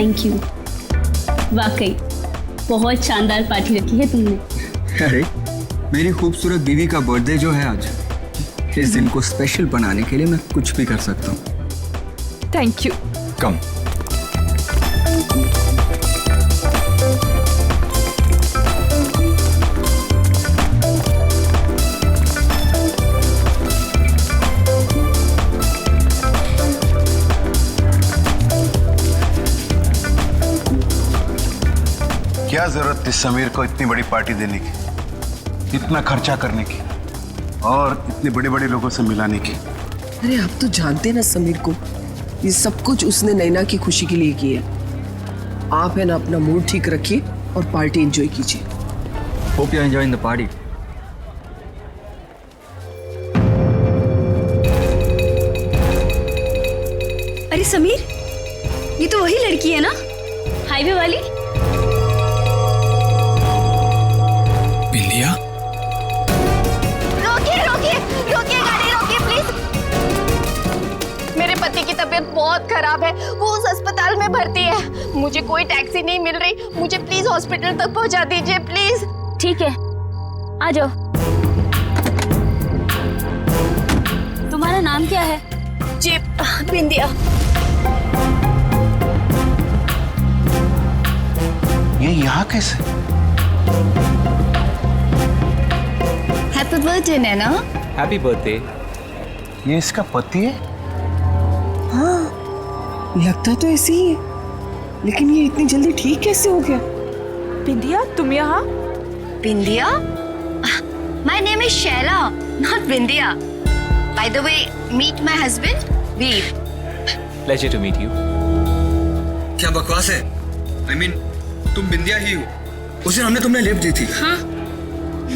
Thank you. वाकई बहुत शानदार पार्टी रखी है तुमने। अरे मेरी खूबसूरत बीवी का बर्थडे जो है आज, इस दिन को स्पेशल बनाने के लिए मैं कुछ भी कर सकता हूँ। Thank you. कम। क्या जरूरत थी समीर को इतनी बड़ी पार्टी देने की, इतना खर्चा करने की और इतने बड़े बड़े लोगों से मिलाने की। अरे आप तो जानते हैं ना समीर को, ये सब कुछ उसने नैना की खुशी के लिए किया। आप है ना अपना मूड ठीक रखिए और पार्टी एंजॉय कीजिए। Hope you are enjoying the party. अरे समीर, ये तो वही लड़की है ना, हाईवे वाली। बिंदिया, रोकिए रोकिए रोकिए, गाड़ी रोकिए प्लीज। मेरे पति की तबीयत बहुत खराब है, वो उस अस्पताल में भर्ती है। मुझे कोई टैक्सी नहीं मिल रही, मुझे प्लीज हॉस्पिटल तक पहुंचा दीजिए प्लीज। ठीक है, आ जाओ। तुम्हारा नाम क्या है? जी बिंदिया। ये यहाँ कैसे? Happy birthday Naina. Happy birthday. ये इसका पति है? हाँ लगता तो ऐसे ही है, लेकिन ये इतनी जल्दी ठीक कैसे हो गया? बिंदिया तुम यहाँ? Bindiya? My name is Shaila, not Bindiya. By the way, meet my husband Veer. Pleasure to meet you. क्या बकवास है? I mean, तुम बिंदिया ही हो, उसे हमने तुमने लिफ्ट दी थी। हाँ।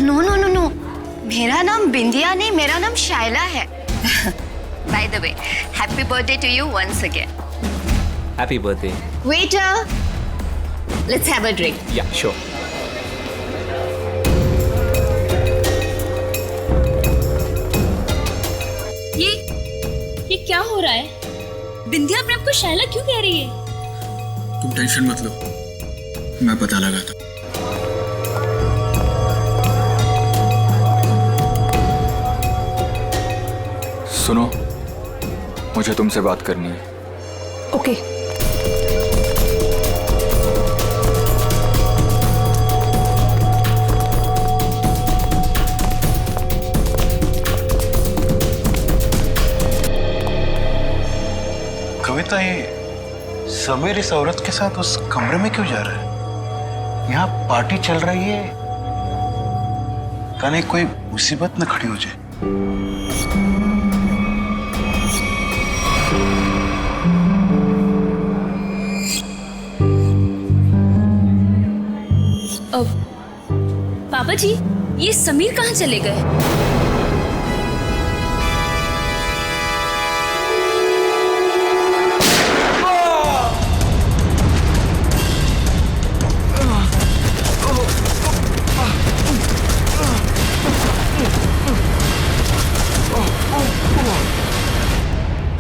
नो नो नो नो, मेरा नाम बिंदिया नहीं, मेरा नाम शाइला है। By the way, happy birthday to you once again. Happy birthday. Waiter, let's have a drink. Yeah sure. ये क्या हो रहा है? बिंदिया अपने आप को शैला क्यों कह रही है? तुम टेंशन मत लो, मैं पता लगाता। सुनो, मुझे तुमसे बात करनी है। ओके। कविता, ये समीर इस औरत के साथ उस कमरे में क्यों जा रहा है? यहाँ पार्टी चल रही है, कहीं कोई मुसीबत न खड़ी हो जाए। पापा जी, ये समीर कहाँ चले गए?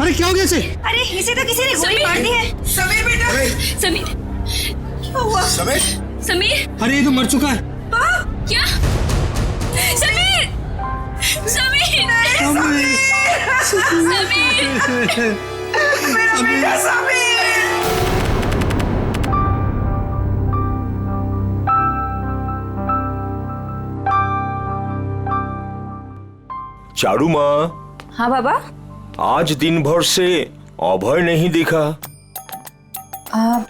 अरे क्या हो गया इसे? अरे इसे तो किसी ने गोली मार दी है। समीर बेटा, समीर, क्या हुआ? समीर? समीर, अरे ये तो मर चुका है। क्या? समीर, समीर, समीर, मेरा बेटा समीर। चारू माँ। हाँ बाबा। आज दिन भर से अभय नहीं दिखा,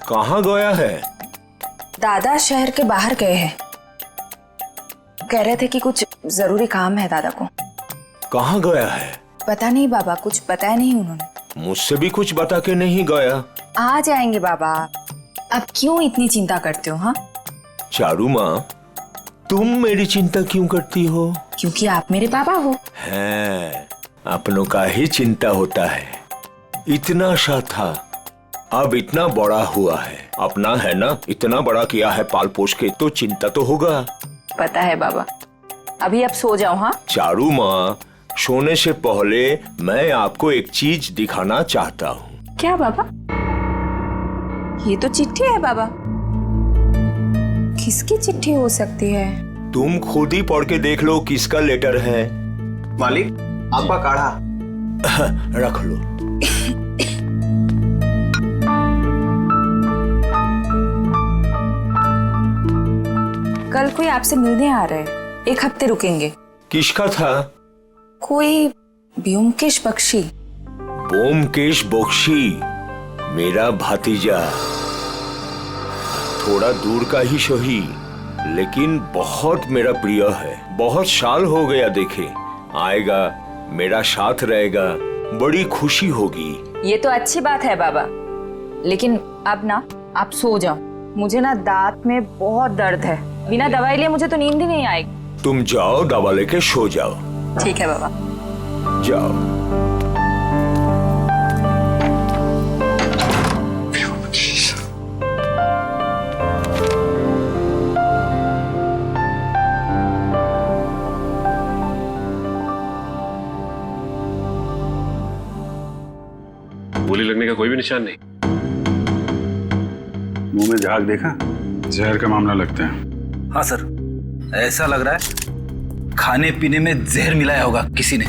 कहाँ गया है? दादा शहर के बाहर गए हैं, कह रहे थे कि कुछ जरूरी काम है दादा को। कहाँ गया है? पता नहीं बाबा, कुछ बताया नहीं उन्होंने। मुझसे भी कुछ बता के नहीं गया। आ जाएंगे बाबा, अब क्यों इतनी चिंता करते हो? हाँ चारू माँ, तुम मेरी चिंता क्यों करती हो? क्योंकि आप मेरे पापा हो। है, अपनों का ही चिंता होता है। इतना सा था, अब इतना बड़ा हुआ है। अपना है ना, इतना बड़ा किया है पाल पोष के, तो चिंता तो होगा। पता है बाबा, अभी आप सो जाओ। हाँ चारू माँ, सोने से पहले मैं आपको एक चीज दिखाना चाहता हूँ। क्या बाबा? ये तो चिट्ठी है बाबा। किसकी चिट्ठी हो सकती है? तुम खुद ही पढ़ के देख लो किसका लेटर है। मालिक, आपका काढ़ा। रख लो। कल कोई आपसे मिलने आ रहा है, 1 हफ्ते रुकेंगे। किसका था? कोई ब्योमकेश बख्शी। ब्योमकेश बख्शी मेरा भतीजा, थोड़ा दूर का ही सही, लेकिन बहुत मेरा प्रिय है। बहुत साल हो गया देखे। आएगा, मेरा साथ रहेगा, बड़ी खुशी होगी। ये तो अच्छी बात है बाबा, लेकिन अब ना आप सो जाओ। मुझे ना दांत में बहुत दर्द है, बिना दवाई लिए मुझे तो नींद ही नहीं आएगी। तुम जाओ, दवा लेके सो जाओ। ठीक है बाबा। जाओ। गोली लगने का कोई भी निशान नहीं। मुंह में झाग देखा? जहर का मामला लगता है। हाँ सर, ऐसा लग रहा है खाने पीने में जहर मिलाया होगा किसी ने।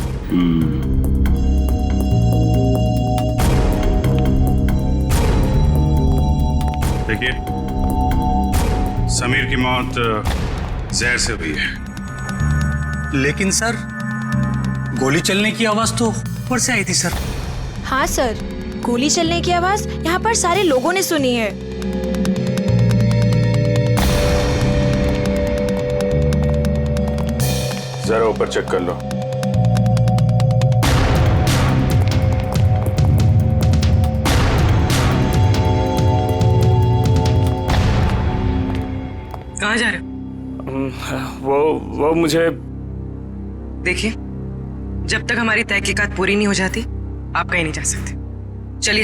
देखिए, समीर की मौत जहर से हुई है। लेकिन सर, गोली चलने की आवाज तो ऊपर से आई थी सर। हाँ सर, गोली चलने की आवाज यहाँ पर सारे लोगों ने सुनी है। जरा ऊपर चेक कर लो। कहाँ जा रहे हो? वो मुझे देखिए, जब तक हमारी तहकीकात पूरी नहीं हो जाती आप कहीं नहीं जा सकते। चलिए।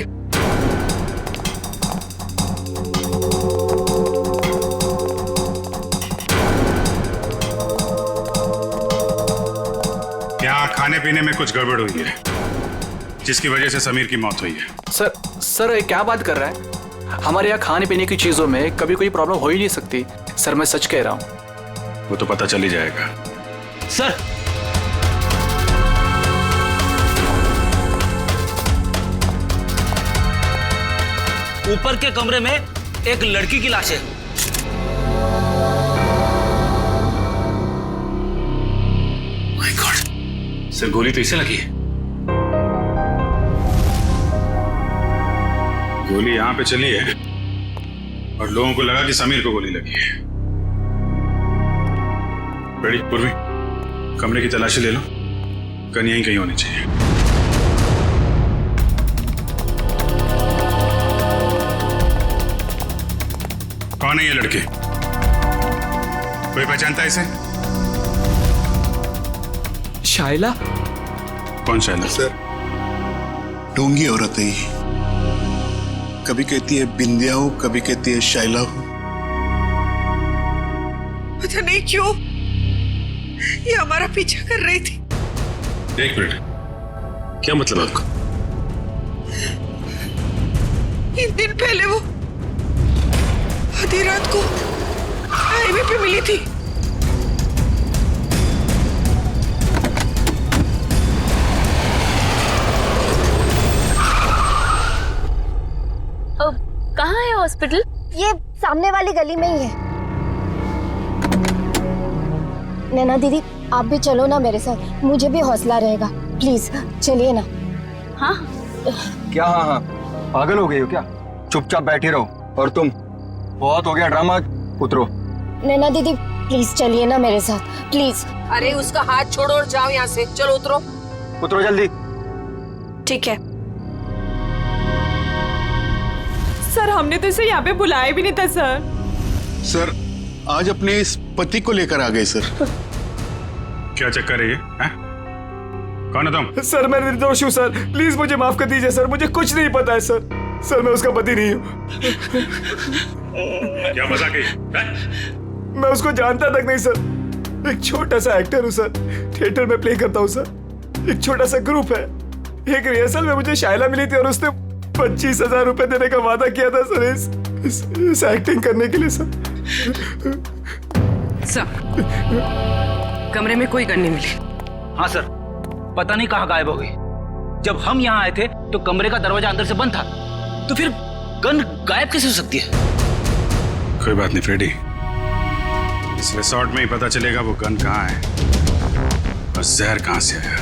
यहाँ खाने पीने में कुछ गड़बड़ हुई है, जिसकी वजह से समीर की मौत हुई है। सर ये क्या बात कर रहा है? हमारे यहाँ खाने पीने की चीजों में कभी कोई प्रॉब्लम हो ही नहीं सकती। सर मैं सच कह रहा हूँ। वो तो पता चल ही जाएगा। सर, ऊपर के कमरे में एक लड़की की लाश है। माय गॉड, सर गोली तो इसे लगी है। गोली यहाँ पे चली है और लोगों को लगा कि समीर को गोली लगी है। बड़ी पूर्वी, कमरे की तलाशी ले लो, गन यहीं कहीं होनी चाहिए। कौन है ये लड़के? कोई पहचानता है इसे? शाइला? कौन शाइला? सर, ढोंगी औरत है ये। कभी कहती है बिंदिया हो, कभी कहती है शाइला हो। पता नहीं क्यों ये हमारा पीछा कर रही थी। एक मिनट, क्या मतलब आपका? 3 दिन पहले वो आधी रात को हाईवे पे मिली थी। कहाँ है हॉस्पिटल? ये सामने वाली गली में ही है। नैना दीदी, आप भी चलो ना मेरे साथ, मुझे भी हौसला रहेगा। प्लीज चलिए ना। हाँ क्या? हाँ हाँ, पागल हो गई हो क्या? चुपचाप बैठी रहो। और तुम, बहुत हो गया ड्रामा, उतरो। नैना दीदी प्लीज चलिए ना मेरे साथ, प्लीज। अरे उसका हाथ छोड़ो और जाओ यहाँ से। चलो उतरो। उतरो जल्दी। ठीक है सर, हमने तो इसे यहाँ पे बुलाया भी नहीं था सर। सर, आज अपने इस पति को लेकर आ गए सर। क्या चक्कर है ये? कौन है तुम? सर मैं निर्दोष हूँ सर, प्लीज मुझे माफ कर दीजिए सर, मुझे कुछ नहीं पता है सर। सर मैं उसका पति नहीं हूँ। क्या मजाक है? मैं उसको जानता तक नहीं सर। एक छोटा सा एक्टर हूँ सर, थिएटर में प्ले करता हूँ सर। एक छोटा सा ग्रुप है। एक रिहर्सल में मुझे शाइला मिली थी और उसने 25,000 रुपए देने का वादा किया था सर इस एक्टिंग करने के लिए सर। कमरे में कोई गन नहीं मिली। हाँ सर, पता नहीं कहाँ गायब हो गई। जब हम यहाँ आए थे तो कमरे का दरवाजा अंदर से बंद था, तो फिर गन गायब कैसे हो सकती है? कोई बात नहीं फ्रेडी, इस रिसोर्ट में ही पता चलेगा वो गन कहाँ है और जहर कहाँ से आया।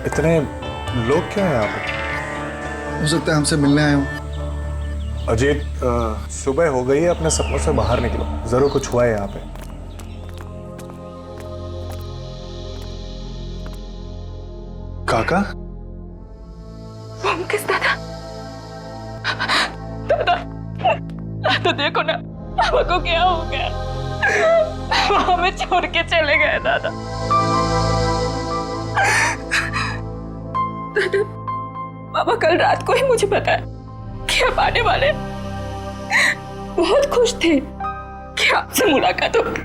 इतने लोग क्यों हैं यहाँ पे? हो सकता है हमसे मिलने आए हो। अजीत, सुबह हो गई है, अपने सपनों से बाहर निकलो, जरूर कुछ हुआ है यहाँ पे। काका? किस दादा? दादा देखो ना, पापा को क्या हो गया? वो हमें छोड़ के चले गए दादा। दादा, पापा कल रात को ही मुझे बताया कि आप आने वाले। बहुत खुश थे कि आपसे मुलाकात होगी,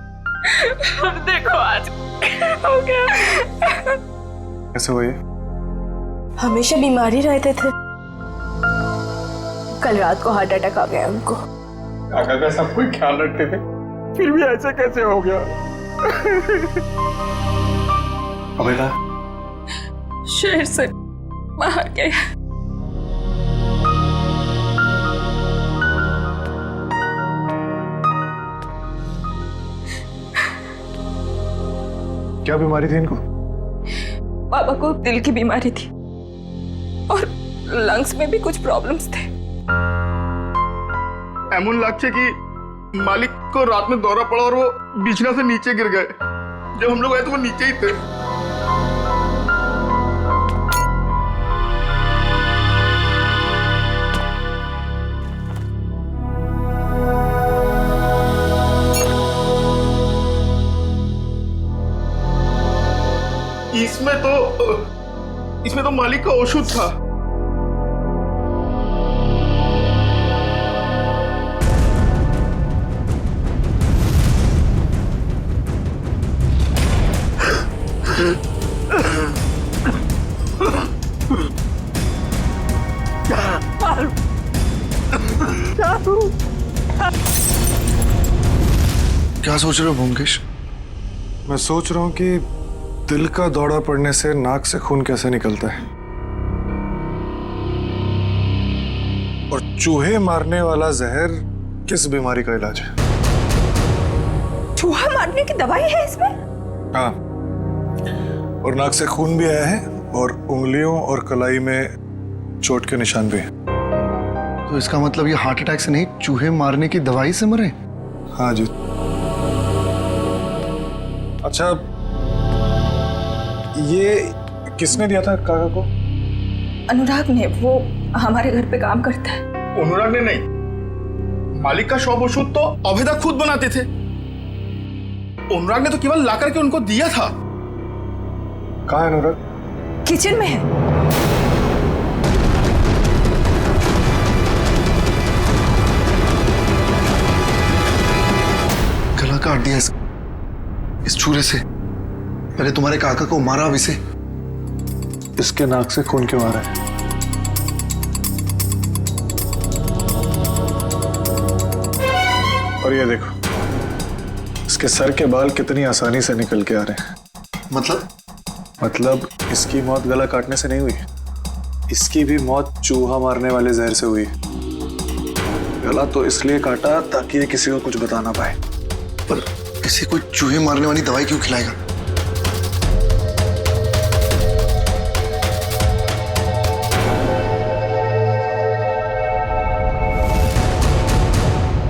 और देखो आज क्या हो गया। कैसे हुई? हमेशा बीमारी रहते थे, कल रात को हार्ट अटैक आ गया उनको। काका का सब कोई ख्याल रखते थे, फिर भी ऐसे कैसे हो गया? अबेटा, शहर से बाहर गया। क्या बीमारी थी इनको? पापा को दिल की बीमारी थी और लंग्स में भी कुछ प्रॉब्लम्स थे। एमन लगছে कि मालिक को रात में दौरा पड़ा और वो बिछना से नीचे गिर गए। जब हम लोग आए तो वो नीचे ही थे। इसमें तो मालिक का औषध था। क्या सोच रहे हो ब्योमकेश? मैं सोच रहा हूं कि दिल का दौरा पड़ने से नाक से खून कैसे निकलता है, और चूहे मारने वाला जहर किस बीमारी का इलाज है। चूहा मारने की दवाई है इसमें? हाँ, और नाक से खून भी आया है और उंगलियों और कलाई में चोट के निशान भी हैं। तो इसका मतलब ये हार्ट अटैक से नहीं, चूहे मारने की दवाई से मरे? हाँ जी। अच्छा, ये किसने दिया था काका को? अनुराग ने, वो हमारे घर पे काम करता है। अनुराग ने नहीं, मालिक का शॉप औषध तो अभेदा खुद बनाते थे। अनुराग ने तो केवल ला करके उनको दिया था। कहाँ है अनुराग? किचन में है। गला काट दिया इस छुरे से। पहले तुम्हारे काका को मारा, अब इसे। इसके नाक से खून क्यों आ रहा है? और ये देखो, इसके सर के बाल कितनी आसानी से निकल के आ रहे हैं। मतलब इसकी मौत गला काटने से नहीं हुई, इसकी भी मौत चूहा मारने वाले जहर से हुई। गला तो इसलिए काटा ताकि ये किसी को कुछ बता ना पाए। पर इसे कोई चूहे मारने वाली दवाई क्यों खिलाएगा?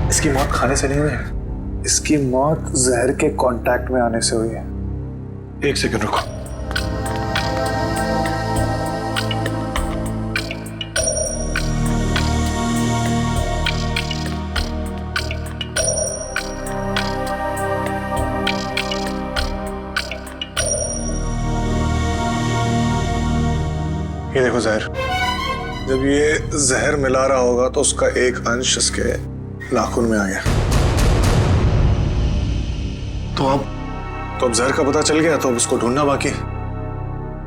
इसकी मौत खाने से नहीं हुई है, इसकी मौत जहर के कांटेक्ट में आने से हुई है। एक सेकंड रुको। ये देखो जहर, जब ये जहर मिला रहा होगा तो उसका एक अंश इसके नाखून में आ गया। तो अब जहर का पता चल गया तो अब उसको ढूंढना बाकी।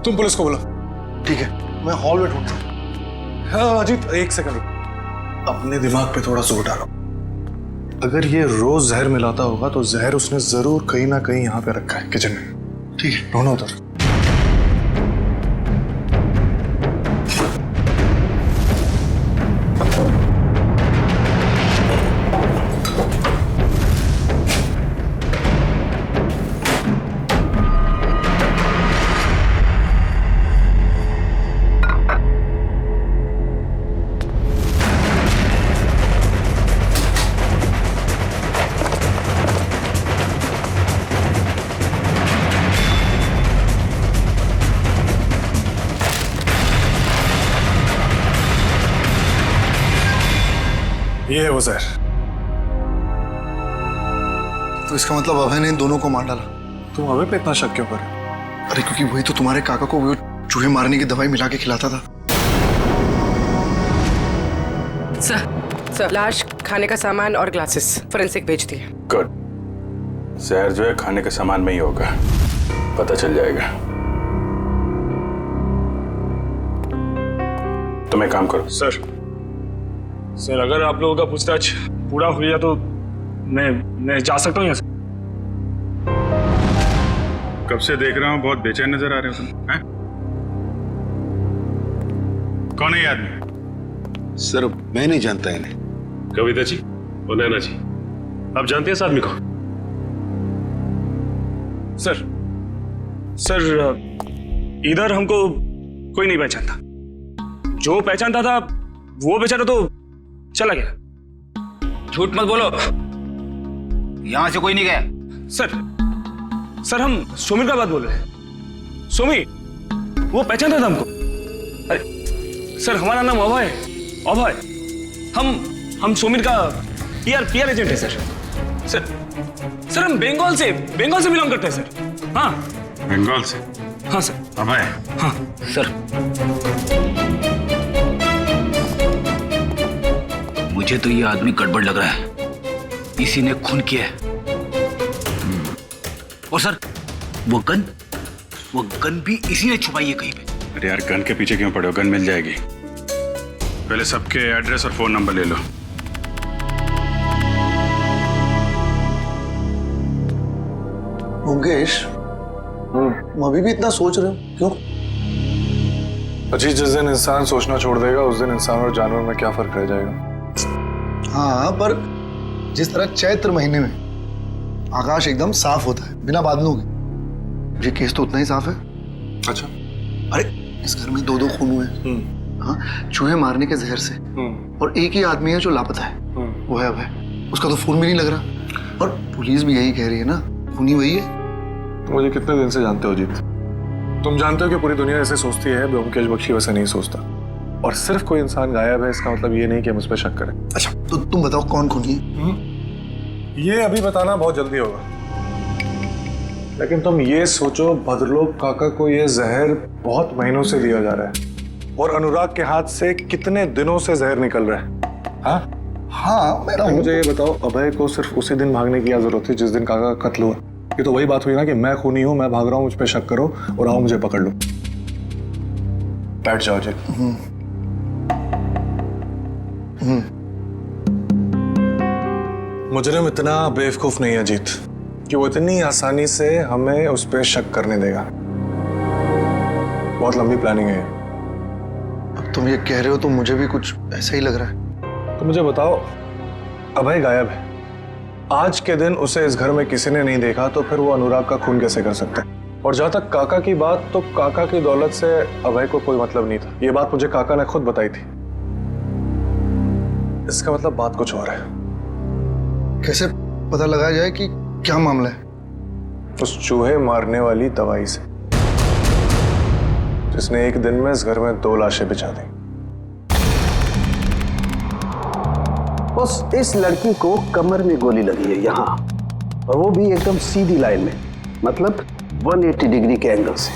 तुम पुलिस को बोलो। ठीक है, मैं हॉल में ढूंढता हूँ। हाँ अजीत, एक सेकंड, अपने दिमाग पे थोड़ा जोर डालो। अगर ये रोज जहर मिलाता होगा तो जहर उसने जरूर कहीं ना कहीं यहाँ पे रखा है, किचन में। ठीक है, ढूंढो उधर। ये है वो जहर। तो इसका मतलब अभय ने इन दोनों को मार डाला। तुम अभय पे इतना शक क्यों कर रहे हो? अरे क्योंकि वही तो तुम्हारे काका को वो चूहे मारने की दवाई मिला के खिलाता था। सर, लाश, खाने का सामान और ग्लासेस फोरेंसिक भेज दिए। गुड। जहर जो है खाने के सामान में ही होगा, पता चल जाएगा। तुम एक काम करो। सर अगर आप लोगों का पूछताछ पूरा हो गया तो मैं जा सकता हूँ यहाँ से। कब से देख रहा हूँ बहुत बेचैन नजर आ रहे हो तुम, हैं? कौन है ये आदमी? सर मैं नहीं जानता इन्हें। कविता जी और नैना जी, आप जानते हैं इस आदमी को? सर इधर हमको कोई नहीं पहचानता। जो पहचानता था वो बेचारा तो चला गया। झूठ मत बोलो, यहां से कोई नहीं गया। सर हम सोमिर का बात बोल रहे हैं। सोमी वो पहचानता था हमको। अरे सर हमारा नाम अभय है। अभय हम सोमिर का पीआर एजेंट है सर हम बंगाल से बिलोंग करते हैं सर। हाँ बंगाल से? हाँ सर। अभय? हाँ सर मुझे तो ये आदमी गड़बड़ लग रहा है, इसी ने खून किया है। और सर वो गन भी इसी ने छुपाई है कहीं पे। अरे यार गन के पीछे क्यों पड़े हो, गन मिल जाएगी। पहले सबके एड्रेस और फोन नंबर ले लो। मुकेश, तुम अभी भी इतना सोच रहे हो, क्यों? अजीत, जिस दिन इंसान सोचना छोड़ देगा उस दिन इंसान और जानवर में क्या फर्क रह जाएगा? हाँ, पर जिस तरह चैत्र महीने में आकाश एकदम साफ होता है बिना बादलों के, ये केस तो उतना ही साफ है। अच्छा। अरे इस घर में 2 खून हुए हैं। हाँ, चूहे मारने के जहर से। और एक ही आदमी है जो लापता है, वो है अभय। उसका तो खून भी नहीं लग रहा और पुलिस भी यही कह रही है ना, खूनी वही है। तुम मुझे कितने दिन से जानते हो अजीत? तुम जानते हो कि पूरी दुनिया ऐसे सोचती है, ब्योमकेश बख्शी वैसे नहीं सोचता। और सिर्फ कोई इंसान गायब है इसका मतलब ये नहीं कि हम उस पर शक करें। अच्छा तो तुम बताओ कौन खूनी है? ये अभी बताना बहुत जल्दी होगा, लेकिन तुम ये सोचो भद्रलोक काका को ये जहर बहुत महीनों से दिया जा रहा है और अनुराग के हाथ से कितने दिनों से जहर निकल रहा है। हाँ मेरा मुझे ये बताओ, अभय को सिर्फ उसी दिन भागने की क्या जरूरत थी जिस दिन काका का कत्ल हुआ? ये तो वही बात हुई ना कि मैं खूनी हूं, मैं भाग रहा हूं, मुझ पर शक करो और आओ मुझे पकड़ लो। बैठ जाओ जी। मुजरिम इतना बेवकूफ नहीं है अजीत कि वो इतनी आसानी से हमें उस पर शक करने देगा। बहुत लंबी प्लानिंग है। अब तुम ये कह रहे हो तो मुझे भी कुछ ऐसा ही लग रहा है। तो मुझे बताओ, अभय गायब है, आज के दिन उसे इस घर में किसी ने नहीं देखा, तो फिर वो अनुराग का खून कैसे कर सकता है? और जहां तक काका की बात, तो काका की दौलत से अभय को कोई मतलब नहीं था। ये बात मुझे काका ने खुद बताई थी। इसका मतलब बात कुछ और है। कैसे पता लगाया जाए कि क्या मामला है? उस चूहे मारने वाली दवाई से, जिसने एक दिन में इस घर में 2 लाशें बिछा दी। बस इस लड़की को कमर में गोली लगी है यहाँ, और वो भी एकदम सीधी लाइन में, मतलब 180 डिग्री के एंगल से।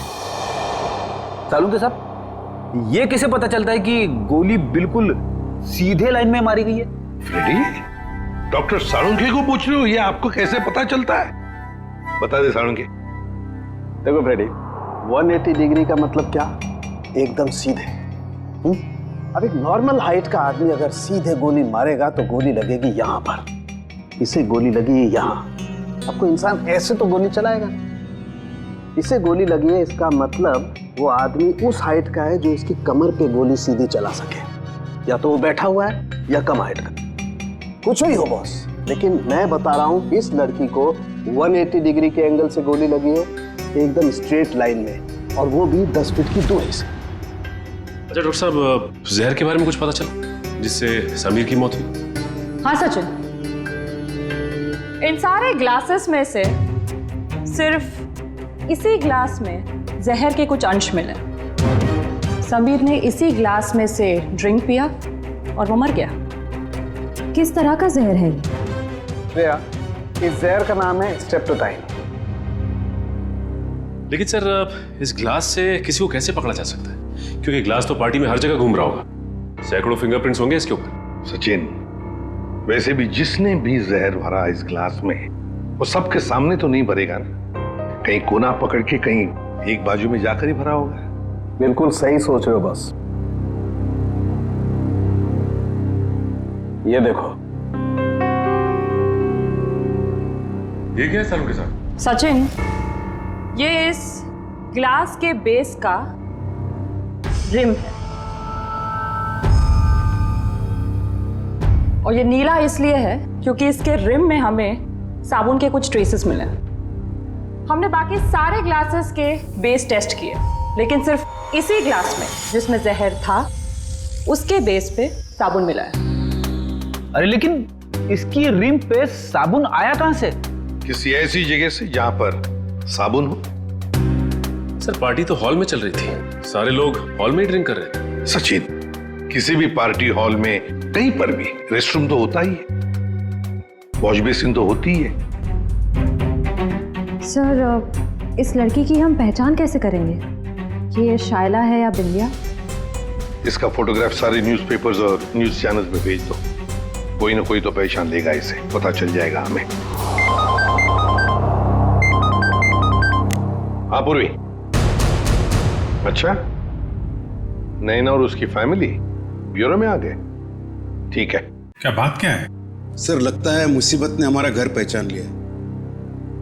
सालुंके साहब, ये कैसे पता चलता है कि गोली बिल्कुल सीधे लाइन में मारी गई है? फ्रेडी, डॉक्टर साळुंखे को पूछ रहे हो? ये आपको कैसे पता चलता है? बता दे साळुंखे। देखो फ्रेडी, 180 डिग्री का मतलब क्या? एकदम सीधे। अब एक नॉर्मल हाइट का आदमी अगर सीधे गोली मारेगा तो गोली लगेगी यहाँ पर, इसे गोली लगी यहाँ। अब कोई इंसान ऐसे तो गोली चलाएगा, इसे गोली लगी है, इसका मतलब वो आदमी उस हाइट का है जो इसकी कमर पे गोली सीधी चला सके। या तो वो बैठा हुआ है या कम हाइट का, कुछ भी हो बॉस। लेकिन मैं बता रहा हूँ इस लड़की को 180 डिग्री के एंगल से गोली लगी है, एकदम स्ट्रेट लाइन में, और वो भी 10 फीट की दूरी से। अच्छा डॉक्टर साहब, जहर के बारे में कुछ पता चला जिससे समीर की मौत हुई? हाँ सचिन, इन सारे ग्लासेस में से सिर्फ इसी ग्लास में जहर के कुछ अंश मिले। समीर ने इसी ग्लास में से ड्रिंक पिया और वो मर गया। किस तरह का जहर है ये? श्रेया, इस जहर का नाम है स्ट्रेप्टोटाइन। लेकिन सर, इस ग्लास से किसी को कैसे पकड़ा जा सकता है? क्योंकि ग्लास तो पार्टी में हर जगह घूम रहा होगा, सैकड़ों फिंगरप्रिंट्स होंगे इसके ऊपर। सचिन, वैसे भी जिसने भी जहर भरा इस ग्लास में, वो सबके सामने तो नहीं भरेगा ना, कहीं कोना पकड़ के कहीं एक बाजू में जाकर ही भरा होगा। बिल्कुल सही सोच रहे हो बस। ये देखो, ये क्या है सालों के साथ? सचिन, ये इस ग्लास के बेस का रिम है, और ये नीला इसलिए है क्योंकि इसके रिम में हमें साबुन के कुछ ट्रेसेस मिले। हमने बाकी सारे ग्लासेस के बेस टेस्ट किए, लेकिन सिर्फ इसी ग्लास में जिसमें जहर था उसके बेस पे साबुन मिला है। अरे लेकिन इसकी रिम पे साबुन आया कहां से? किसी ऐसी जगह से जहां पर साबुन हो। सर, पार्टी तो हॉल में चल रही थी, सारे लोग हॉल में ही ड्रिंक कर रहे थे। सचिन, किसी भी पार्टी हॉल में कहीं पर भी रेस्टरूम तो होता ही है, वॉश बेसिन तो होती ही है। सर, इस लड़की की हम पहचान कैसे करेंगे कि ये शायला है या बिंदिया? इसका फोटोग्राफ सारे न्यूज़पेपर्स और न्यूज चैनल्स में भेज दो, कोई ना कोई तो पहचान लेगा, इसे पता चल जाएगा हमें। हाँ पूर्वी, अच्छा, नैना और उसकी फैमिली ब्यूरो में आ गए? ठीक है। क्या बात क्या है? सर, लगता है मुसीबत ने हमारा घर पहचान लिया,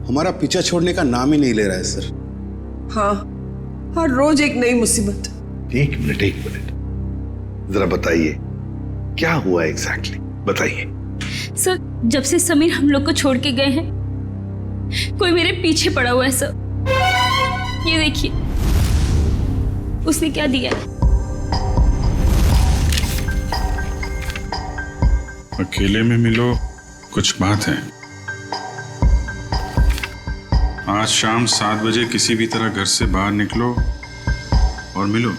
हमारा पीछा छोड़ने का नाम ही नहीं ले रहा है सर। हाँ, हर रोज एक नई मुसीबत। एक मिनट, जरा बताइए क्या हुआ एग्जैक्टली, बताइए। सर, जब से समीर हम लोग को छोड़ के गए हैं, कोई मेरे पीछे पड़ा हुआ है सर। ये देखिए, उसने क्या दिया है। अकेले में मिलो, कुछ बात है। आज शाम 7 बजे किसी भी तरह घर से बाहर निकलो और मिलो।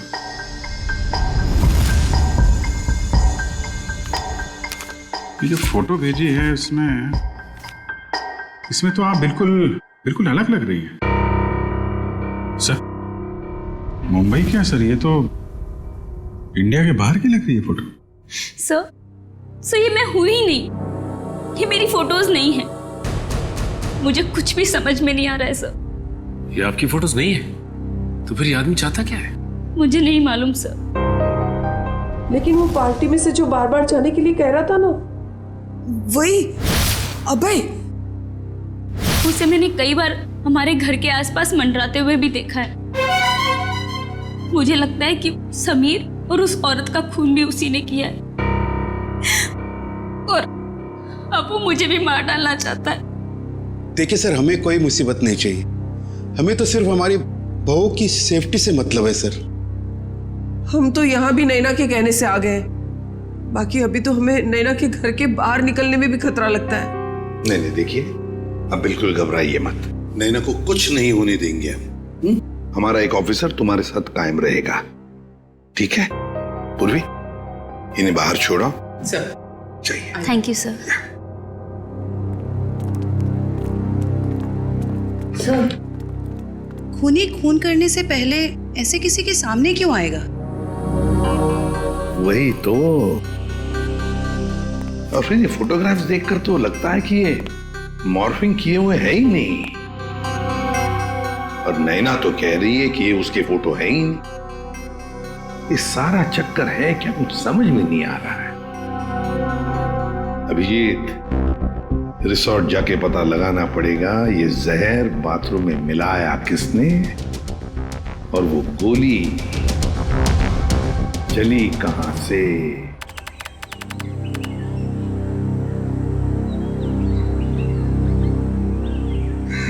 ये फोटो भेजी है, इसमें तो आप बिल्कुल अलग लग रही हैं। सर, मुंबई क्या सर, ये तो इंडिया के बाहर की लग रही है फोटो। सर, ये मैं हुई ही नहीं, ये मेरी फोटोज नहीं है। मुझे कुछ भी समझ में नहीं आ रहा है सर। ये आपकी फोटोज नहीं है? तो फिर ये आदमी चाहता क्या है? मुझे नहीं मालूम सर। लेकिन वो पार्टी में से जो बार बार जाने के लिए कह रहा था ना, वही अभय। उसे मैंने कई बार हमारे घर के आसपास मंडराते हुए भी देखा है। मुझे लगता है कि समीर और उस औरत का खून भी उसी ने किया है, और अब वो मुझे भी मार डालना चाहता है। देखिए सर, हमें कोई मुसीबत नहीं चाहिए, हमें तो सिर्फ हमारी बहू की सेफ्टी से मतलब है सर। हम तो यहाँ भी नैना के कहने से आ गए, बाकी अभी तो हमें नैना के घर के बाहर निकलने में भी खतरा लगता है। नहीं, देखिए, अब बिल्कुल घबराइए मत, नैना को कुछ नहीं होने देंगे हम। हमारा एक ऑफिसर तुम्हारे साथ कायम रहेगा, ठीक है? पूर्वी, इन्हें बाहर छोड़ो सर। चाहिए। Thank you sir. खूनी खून करने से पहले ऐसे किसी के सामने क्यों आएगा? वही तो। और फिर ये फोटोग्राफ्स देखकर तो लगता है कि ये मॉर्फिंग किए हुए है ही नहीं। और नैना तो कह रही है कि ये उसके फोटो है ही नहीं। ये सारा चक्कर है क्या, कुछ समझ में नहीं आ रहा है। अभिजीत, रिसोर्ट जाके पता लगाना पड़ेगा ये जहर बाथरूम में मिलाया किसने, और वो गोली चली कहां से।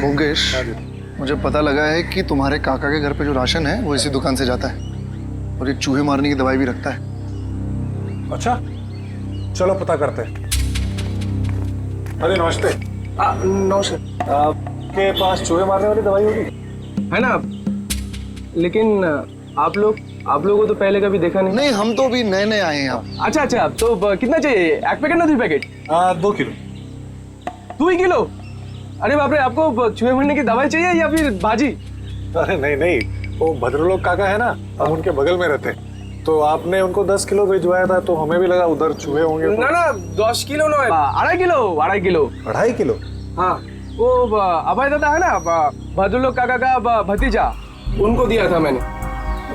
भोगेश, मुझे पता लगा है कि तुम्हारे काका के घर पे जो राशन है वो इसी दुकान से जाता है, और ये चूहे मारने की दवाई भी रखता है। अच्छा, चलो पता करते हैं। अरे नमस्ते। नमस्ते। आपके पास चूहे मारने वाली दवाई होगी? है ना, लेकिन आप लोगों को तो पहले कभी देखा नहीं। नहीं, हम तो भी नए नए आए हैं यहाँ। अच्छा, तो कितना चाहिए? एक पैकेट ना 2 पैकेट? 2 किलो। 2 किलो? अरे बाप रे, आपको चूहे मारने की दवाई चाहिए या फिर भाजी? अरे नहीं, वो भद्रलोक काका है ना, हम उनके बगल में रहते हैं, तो आपने उनको 10 किलो भिजवाया था, तो हमें भी लगा उधर चूहे होंगे। ना 10 किलो ना, 2.5 किलो। 2.5 किलो? हाँ, वो अभय दादा है ना, भद्रलोक काका का भतीजा, उनको दिया था मैंने।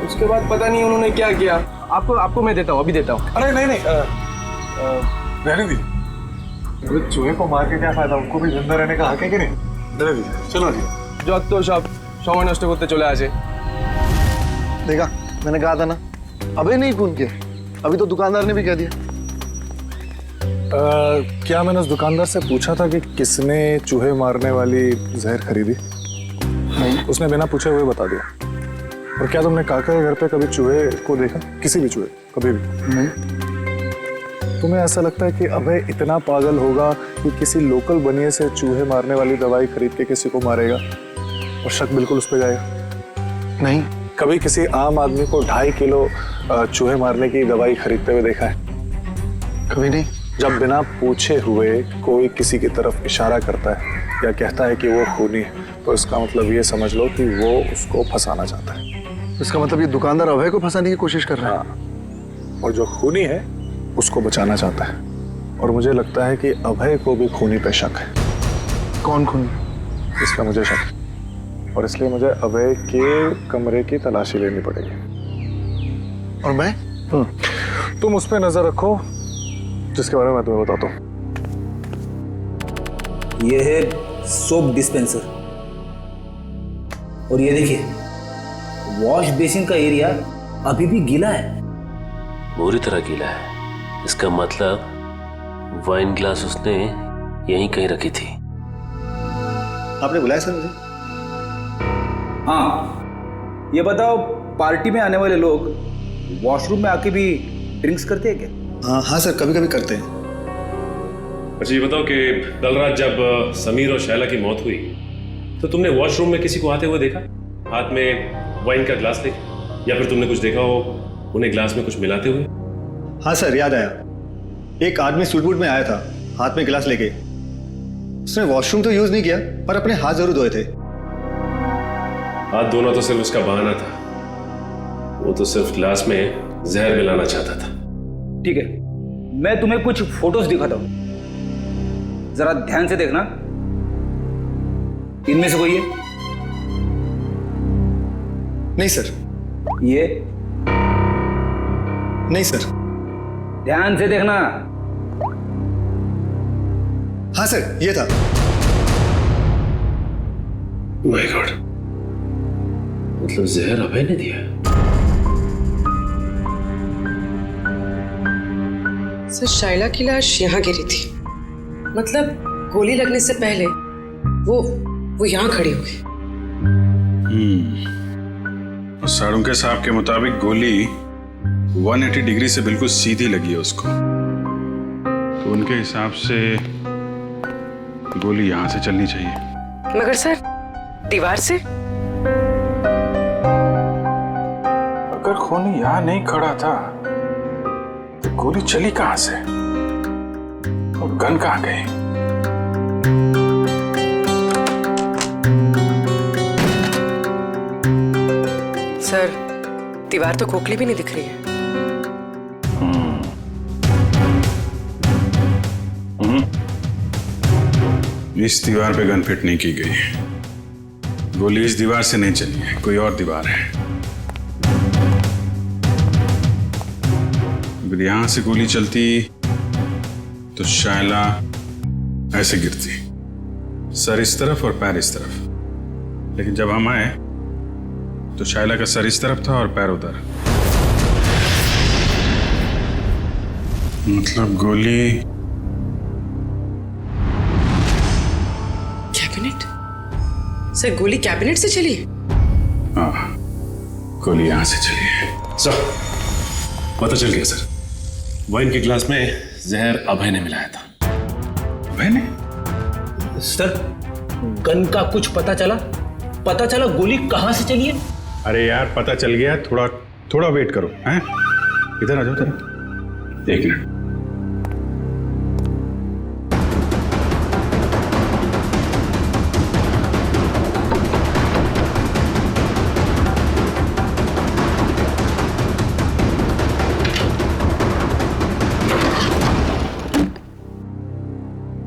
उसके बाद पता नहीं उन्होंने क्या किया। आपको मैं देता हूँ, अभी देता हूँ। अरे नहीं, रहने दीजिए। चूहे को मार के क्या फायदा, उनको भी जिंदा रहने का हक है कि नहीं? रहने दीजिए, चलो जी। जो तो सब समय नष्ट करते चले आजे। देखा, मैंने कहा था ना, अबे नहीं फोन किया, अभी तो दुकानदार ने भी कह दिया। क्या मैंने उस दुकानदार से पूछा था कि किसने चूहे मारने वाली जहर खरीदी? नहीं, उसने बिना पूछे हुए बता दिया। और क्या तुमने काका के घर पे कभी चूहे को देखा? किसी भी चूहे, कभी भी नहीं? तुम्हें ऐसा लगता है कि अबे इतना पागल होगा कि किसी लोकल बनिए से चूहे मारने वाली दवाई खरीद के किसी को मारेगा और शक बिल्कुल उस पर जाएगा? नहीं। कभी किसी आम आदमी को 2.5 किलो चूहे मारने की दवाई खरीदते हुए देखा है? कभी नहीं। जब बिना पूछे हुए कोई किसी की तरफ इशारा करता है या कहता है कि वो खूनी है, तो इसका मतलब ये समझ लो कि वो उसको फंसाना चाहता है। इसका मतलब ये दुकानदार अभय को फंसाने की कोशिश कर रहा है। हाँ। और जो खूनी है उसको बचाना चाहता है। और मुझे लगता है कि अभय को भी खूनी पे शक है। कौन खूनी? इसका मुझे शक है, और इसलिए मुझे अभय के कमरे की तलाशी लेनी पड़ेगी। और मैं? तुम उस पर नजर रखो जिसके बारे में मैं तुम्हें बताता हूँ। ये है सोप डिस्पेंसर, और ये देखिए वॉश बेसिन का एरिया अभी भी गीला है, पूरी तरह गीला है। इसका मतलब वाइन ग्लास उसने यहीं कहीं रखी थी। आपने बुलाया सर मुझे? हाँ, ये बताओ, पार्टी में आने वाले लोग वॉशरूम में आके भी ड्रिंक्स करते हैं क्या? हाँ सर, कभी कभी करते हैं। अच्छा ये बताओ कि कल रात जब समीर और शैला की मौत हुई तो तुमने वॉशरूम में किसी को आते हुए देखा, हाथ में वाइन का ग्लास लेके, या फिर तुमने कुछ देखा हो उन्हें ग्लास में कुछ मिलाते हुए? हाँ सर, याद आया। एक आदमी सूट बूट में आया था, हाथ में गिलास लेके। उसने वॉशरूम तो यूज नहीं किया, पर अपने हाथ जरूर धोए थे। हाथ धोना तो सिर्फ उसका बहाना था, वो तो सिर्फ ग्लास में जहर मिलाना चाहता था। ठीक है, मैं तुम्हें कुछ फोटोज दिखाता हूं, जरा ध्यान से देखना। इनमें से कोई है? नहीं सर। ये? नहीं सर। ध्यान से देखना। हाँ सर, ये था। माय गॉड, मतलब जहर अभय ने दिया? सर, शाइला की लाश यहाँ गिरी थी, मतलब गोली लगने से पहले वो यहाँ खड़ी हुई। साड़ुंके साहब के मुताबिक गोली 180 डिग्री से बिल्कुल सीधी लगी है उसको, तो उनके हिसाब से गोली यहां से चलनी चाहिए। मगर सर, दीवार से? अगर खूनी यहाँ नहीं खड़ा था तो गोली चली कहां से, और गन कहां गई? सर, दीवार तो खोखली भी नहीं दिख रही है। इस दीवार पे गन फिट नहीं की गई। गोली इस दीवार से नहीं चली है, कोई और दीवार है। अगर यहां से गोली चलती तो शायला ऐसे गिरती, सर इस तरफ और पैर इस तरफ। लेकिन जब हम आए तो शायला का सर इस तरफ था और पैर उधर। मतलब गोली कैबिनेट? सर गोली कैबिनेट से चली? हाँ, गोली यहां से चली है। सर पता चल गया सर, वाइन के ग्लास में जहर अभय ने मिलाया था। अभय ने? सर गन का कुछ पता चला? पता चला गोली कहां से चली है? अरे यार पता चल गया, थोड़ा थोड़ा वेट करो। हैं इधर आ जाओ जरा, एक मिनट।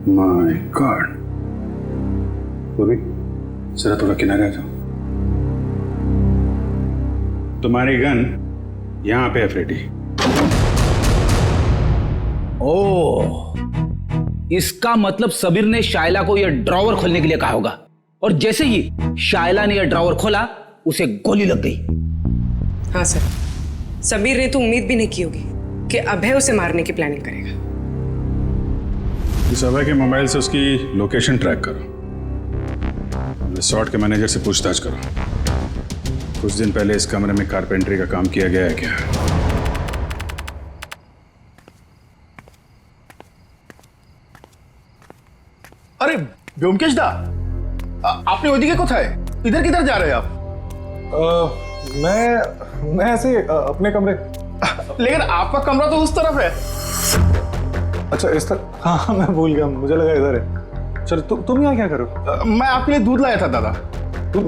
My God. पूर्वी जरा थोड़ा किनारे आ जाओ। तुम्हारी गन यहां पे है फ्रेडी। ओह, इसका मतलब सबीर ने शायला को यह ड्रॉवर खोलने के लिए कहा होगा, और जैसे ही शायला ने यह ड्रॉवर खोला उसे गोली लग गई। हाँ सर, समीर ने तो उम्मीद भी नहीं की होगी कि अभय उसे मारने की प्लानिंग करेगा। इस अभय के मोबाइल से उसकी लोकेशन ट्रैक करो, रिसोर्ट के मैनेजर से पूछताछ करो। कुछ दिन पहले इस कमरे में कारपेंटरी का काम किया गया है क्या? अरे व्योमकेश दा, आपने ओदिके कोথায়? इधर किधर जा रहे हैं आप? मैं ऐसे अपने कमरे। लेकिन आपका कमरा तो उस तरफ है। अच्छा इस तरफ? हाँ मैं भूल गया, मुझे लगा इधर है। चलो तुम यहाँ क्या करो? मैं आपके लिए दूध लाया था दादा। तुम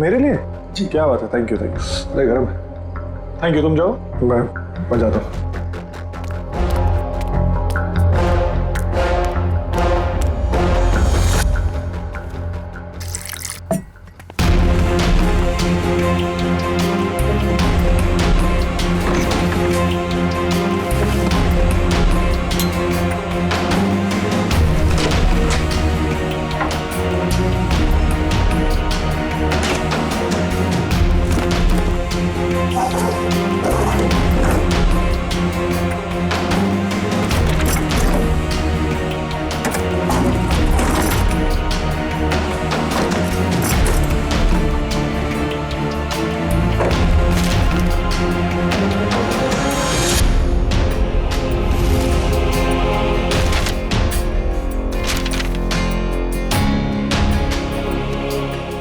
मेरे लिए? जी क्या बात है, थैंक यू थैंक यू। अरे गर्म है, थैंक यू। तुम जाओ, मैं जाता हूँ।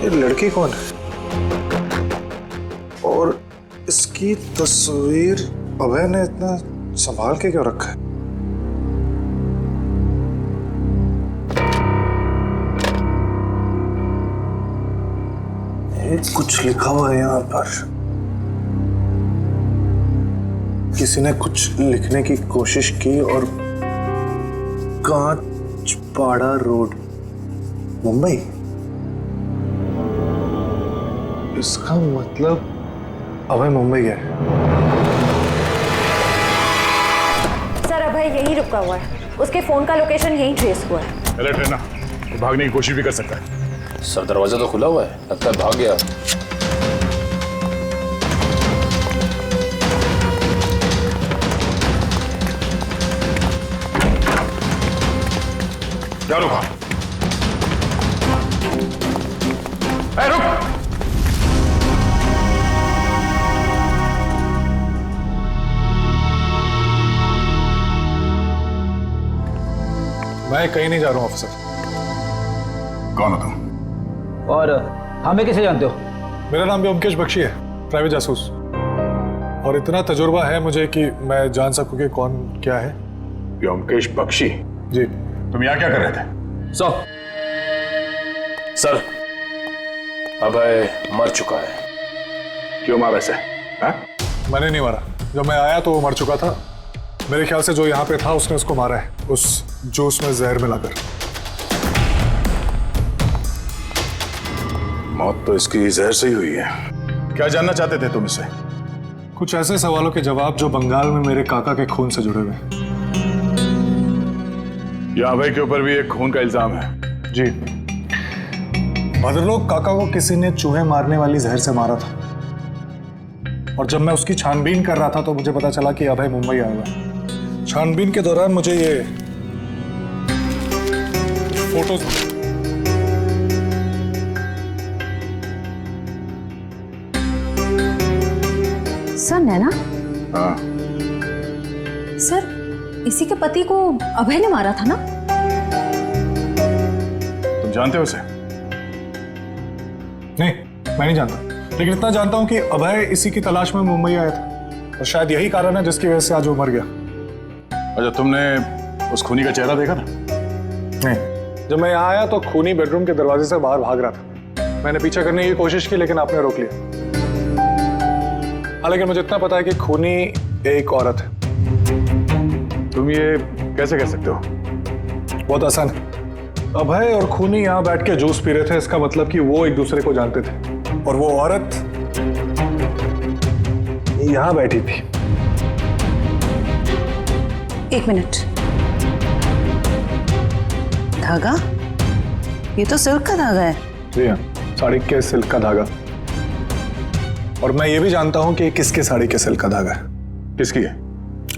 लड़की कौन है और इसकी तस्वीर अभय ने इतना संभाल के क्यों रखा है? कुछ लिखा हुआ है यहाँ पर। किसी ने कुछ लिखने की कोशिश की और कांचपाड़ा रोड, मुंबई। इसका मतलब अभय मुंबई गया है। सर अभय यहीं रुका हुआ है, उसके फोन का लोकेशन यहीं ट्रेस हुआ है। अलर्ट रहना, तो भागने की कोशिश भी कर सकता है। सर दरवाजा तो खुला हुआ है, लगता है भाग गया। क्या रुका? रुक! मैं कहीं नहीं जा रहा हूँ ऑफिसर। कौन हो तुम? और हमें कैसे जानते हो? मेरा नाम व्योमकेश बख्शी है, प्राइवेट जासूस। और इतना तजुर्बा है मुझे कि मैं जान सकूं कि कौन क्या है। व्योमकेश बख्शी? जी। तुम यहाँ क्या कर रहे थे? सर अभय मर चुका है। क्यों मारा ऐसे? मैंने नहीं मारा, जब मैं आया तो वो मर चुका था। मेरे ख्याल से जो यहाँ पे था उसने उसको मारा है, उस जूस में जहर मिलाकर। मौत तो इसकी जहर से ही हुई है। क्या जानना चाहते थे तुम इससे? कुछ ऐसे सवालों के जवाब जो बंगाल में मेरे काका के खून से जुड़े हुए। या अभय के ऊपर भी एक खून का इल्जाम है। जी, भद्रलोक काका को किसी ने चूहे मारने वाली जहर से मारा था, और जब मैं उसकी छानबीन कर रहा था तो मुझे पता चला कि अभय मुंबई आया हुआ है। छानबीन के दौरान मुझे ये फोटोज सर, नैना? हाँ। सर, इसी के पति को अभय ने मारा था ना? तुम जानते हो उसे? नहीं, मैं नहीं जानता, लेकिन इतना जानता हूं कि अभय इसी की तलाश में मुंबई आया था, और शायद यही कारण है जिसकी वजह से आज वो मर गया। अच्छा, तुमने उस खूनी का चेहरा देखा था? नहीं, जब मैं यहाँ आया तो खूनी बेडरूम के दरवाजे से बाहर भाग रहा था। मैंने पीछा करने की कोशिश की, लेकिन आपने रोक लिया। हाँ, लेकिन मुझे इतना पता है कि खूनी एक औरत है। तुम ये कैसे कह सकते हो? बहुत आसान है। अभय और खूनी यहाँ बैठ के जूस पी रहे थे, इसका मतलब कि वो एक दूसरे को जानते थे, और वो औरत यहाँ बैठी थी। एक मिनट, धागा? ये तो सिल्क का धागा है। जी हाँ, साड़ी के सिल्क का धागा। और मैं ये भी जानता हूँ कि किसके साड़ी के सिल्क का धागा है। किसकी है?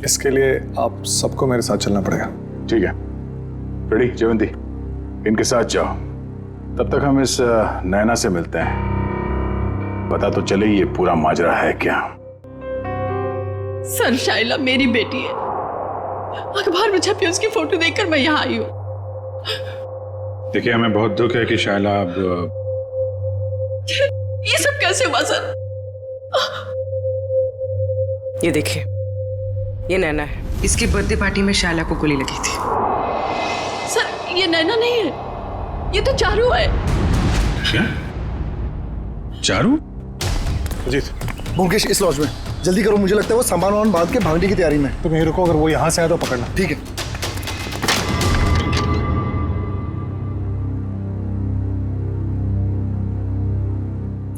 इसके लिए आप सबको मेरे साथ चलना पड़ेगा। ठीक है, रेडी जयवंती, इनके साथ जाओ। तब तक हम इस नैना से मिलते हैं, पता तो चले ये पूरा माजरा है क्या। सर, शाइला मेरी बेटी है। अखबार में छपी उसकी फोटो देखकर मैं यहाँ आई हूँ। देखिए, हमें बहुत दुख है कि शाइला अब ये सब कैसे हुआ सर? ये देखिए, ये नैना है। इसकी बर्थडे पार्टी में शाइला को गोली लगी थी। सर, ये नैना नहीं है, ये तो चारू है। क्या? चारू? अजीत, मुकेश इस लॉज में, जल्दी करो, मुझे लगता है वो सामान वामान बांध के भागने की तैयारी में। तुम यहीं रुको, अगर वो यहाँ से आए तो पकड़ना। ठीक है।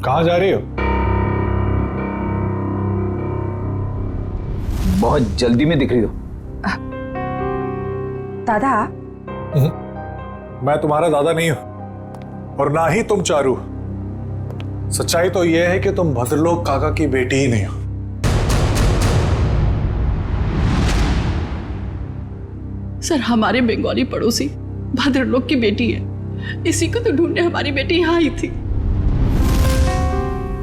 कहाँ जा रही हो? बहुत जल्दी में दिख रही हो। दादा? मैं तुम्हारा दादा नहीं हूं, और ना ही तुम चारू। सच्चाई तो यह है कि तुम भद्रलोक काका की बेटी ही नहीं हो। सर, हमारे बंगाली पड़ोसी भद्रलोक की बेटी है, इसी को तो ढूंढने हमारी बेटी यहाँ आई थी।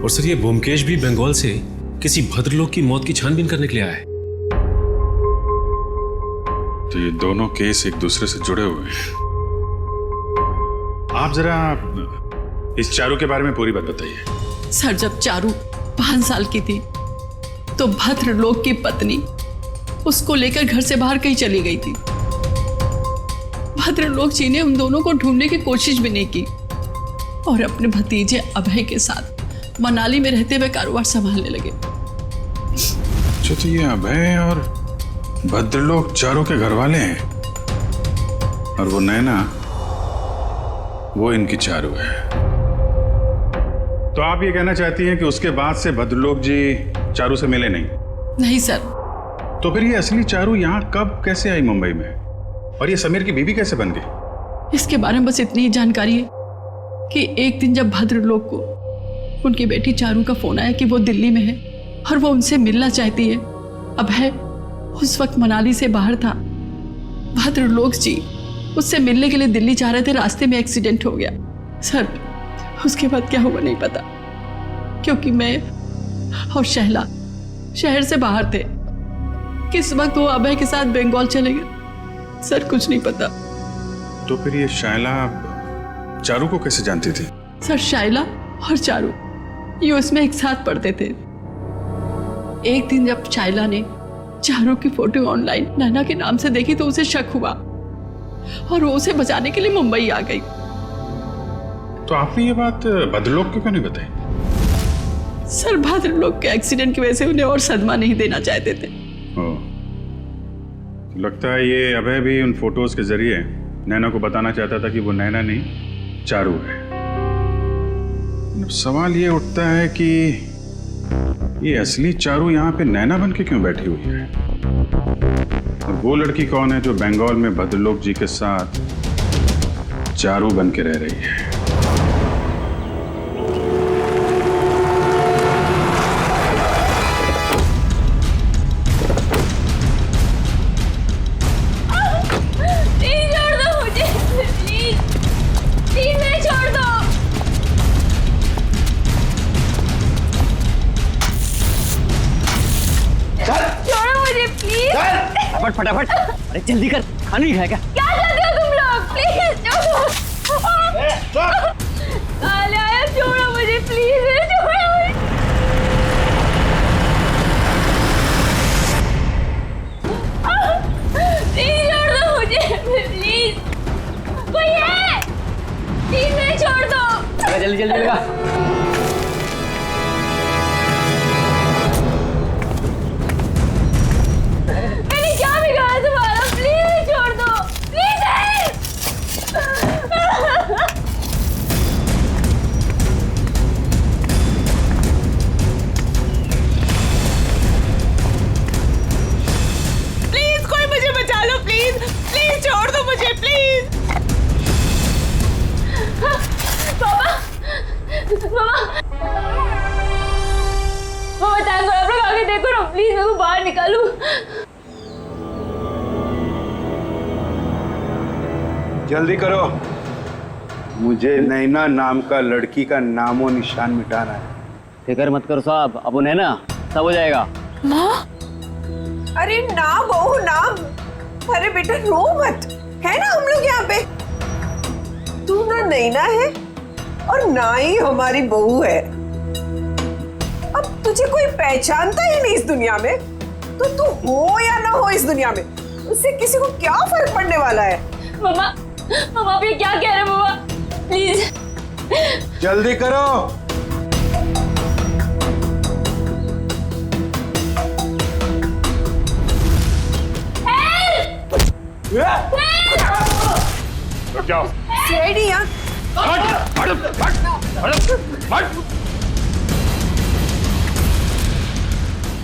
और सर, ये ब्योमकेश भी बंगाल से किसी भद्रलोक की मौत की छानबीन करने के लिए आया है। तो ये दोनों केस एक दूसरे से जुड़े हुए हैं। आप जरा इस चारू के बारे में पूरी बात बताइए। सर, जब चारू 5 साल की थी तो भद्रलोक की पत्नी उसको लेकर घर से बाहर कहीं चली गई थी। भद्रलोक जी ने उन दोनों को ढूंढने की कोशिश भी नहीं की, और अपने भतीजे अभय के साथ मनाली में रहते हुए कारोबार संभालने लगे। अच्छा, तो ये अभय और भद्रलोक चारों के घर वाले हैं, और वो नैना, वो इनकी चारू है। तो आप ये कहना चाहती हैं कि उसके बाद से भद्रलोक जी चारू से मिले नहीं? नहीं सर। तो फिर ये असली चारू यहाँ कब कैसे आई मुंबई में, और ये समीर की बीवी कैसे बन गई? इसके बारे में बस इतनी ही जानकारी है कि एक दिन जब भद्रलोक को उनकी बेटी चारू का फोन आया कि वो दिल्ली में है और वो उनसे मिलना चाहती है। अभय उस वक्त मनाली से बाहर था। भद्रलोक जी उससे मिलने के लिए दिल्ली जा रहे थे, रास्ते में एक्सीडेंट हो गया। सर, उसके बाद क्या हुआ नहीं पता, क्योंकि मैं और शैला शहर से बाहर थे। किस वक्त वो अभय के साथ बंगाल चले गए, सर कुछ नहीं पता। तो फिर ये शाइला चारू को कैसे जानती थी? सर, शाइला और चारू यूएस में एक साथ पढ़ते थे। एक दिन जब शाइला ने चारू की फोटो ऑनलाइन नैना के नाम से देखी तो उसे शक हुआ और वो उसे बचाने के लिए मुंबई आ गई। तो आपने ये बात भद्रलोक को क्यों नहीं बताई? सर, भद्रलोक के एक्सीडेंट की वजह से उन्हें और सदमा नहीं देना चाहते थे। लगता है ये अभय भी उन फोटोज के जरिए नैना को बताना चाहता था कि वो नैना नहीं चारू है। सवाल ये उठता है कि ये असली चारू यहाँ पे नैना बन के क्यों बैठी हुई है? और वो लड़की कौन है जो बंगाल में भद्रलोक जी के साथ चारू बन के रह रही है? फटाफट, अरे जल्दी कर, खाना नहीं खाएगा? क्या करते हो तुम लोग? प्लीज छोड़ो मुझे, प्लीज छोड़ो मुझे। प्लीज छोड़ दो मुझे, प्लीज। कोई है? प्लीज मुझे छोड़ दो। अरे जल्दी जल्दी लगा। प्लीज मेरे को बाहर निकालो। जल्दी करो, मुझे नैना नाम का लड़की का नामो निशान मिटाना है। फिक्र मत करो साहब, अब नैना सब हो जाएगा। माँ, अरे ना बहू ना, अरे बेटा रो मत, है ना हम लोग यहाँ पे। तू ना नैना है और ना ही हमारी बहू है। अब तुझे कोई पहचानता ही नहीं इस दुनिया में, तो तू हो या ना हो इस दुनिया में, उससे किसी को क्या फर्क पड़ने वाला है। मम्मा, मम्मा आप ये क्या कह रहे हो मम्मा? प्लीज जल्दी करो। क्या? सीआईडी यहाँ।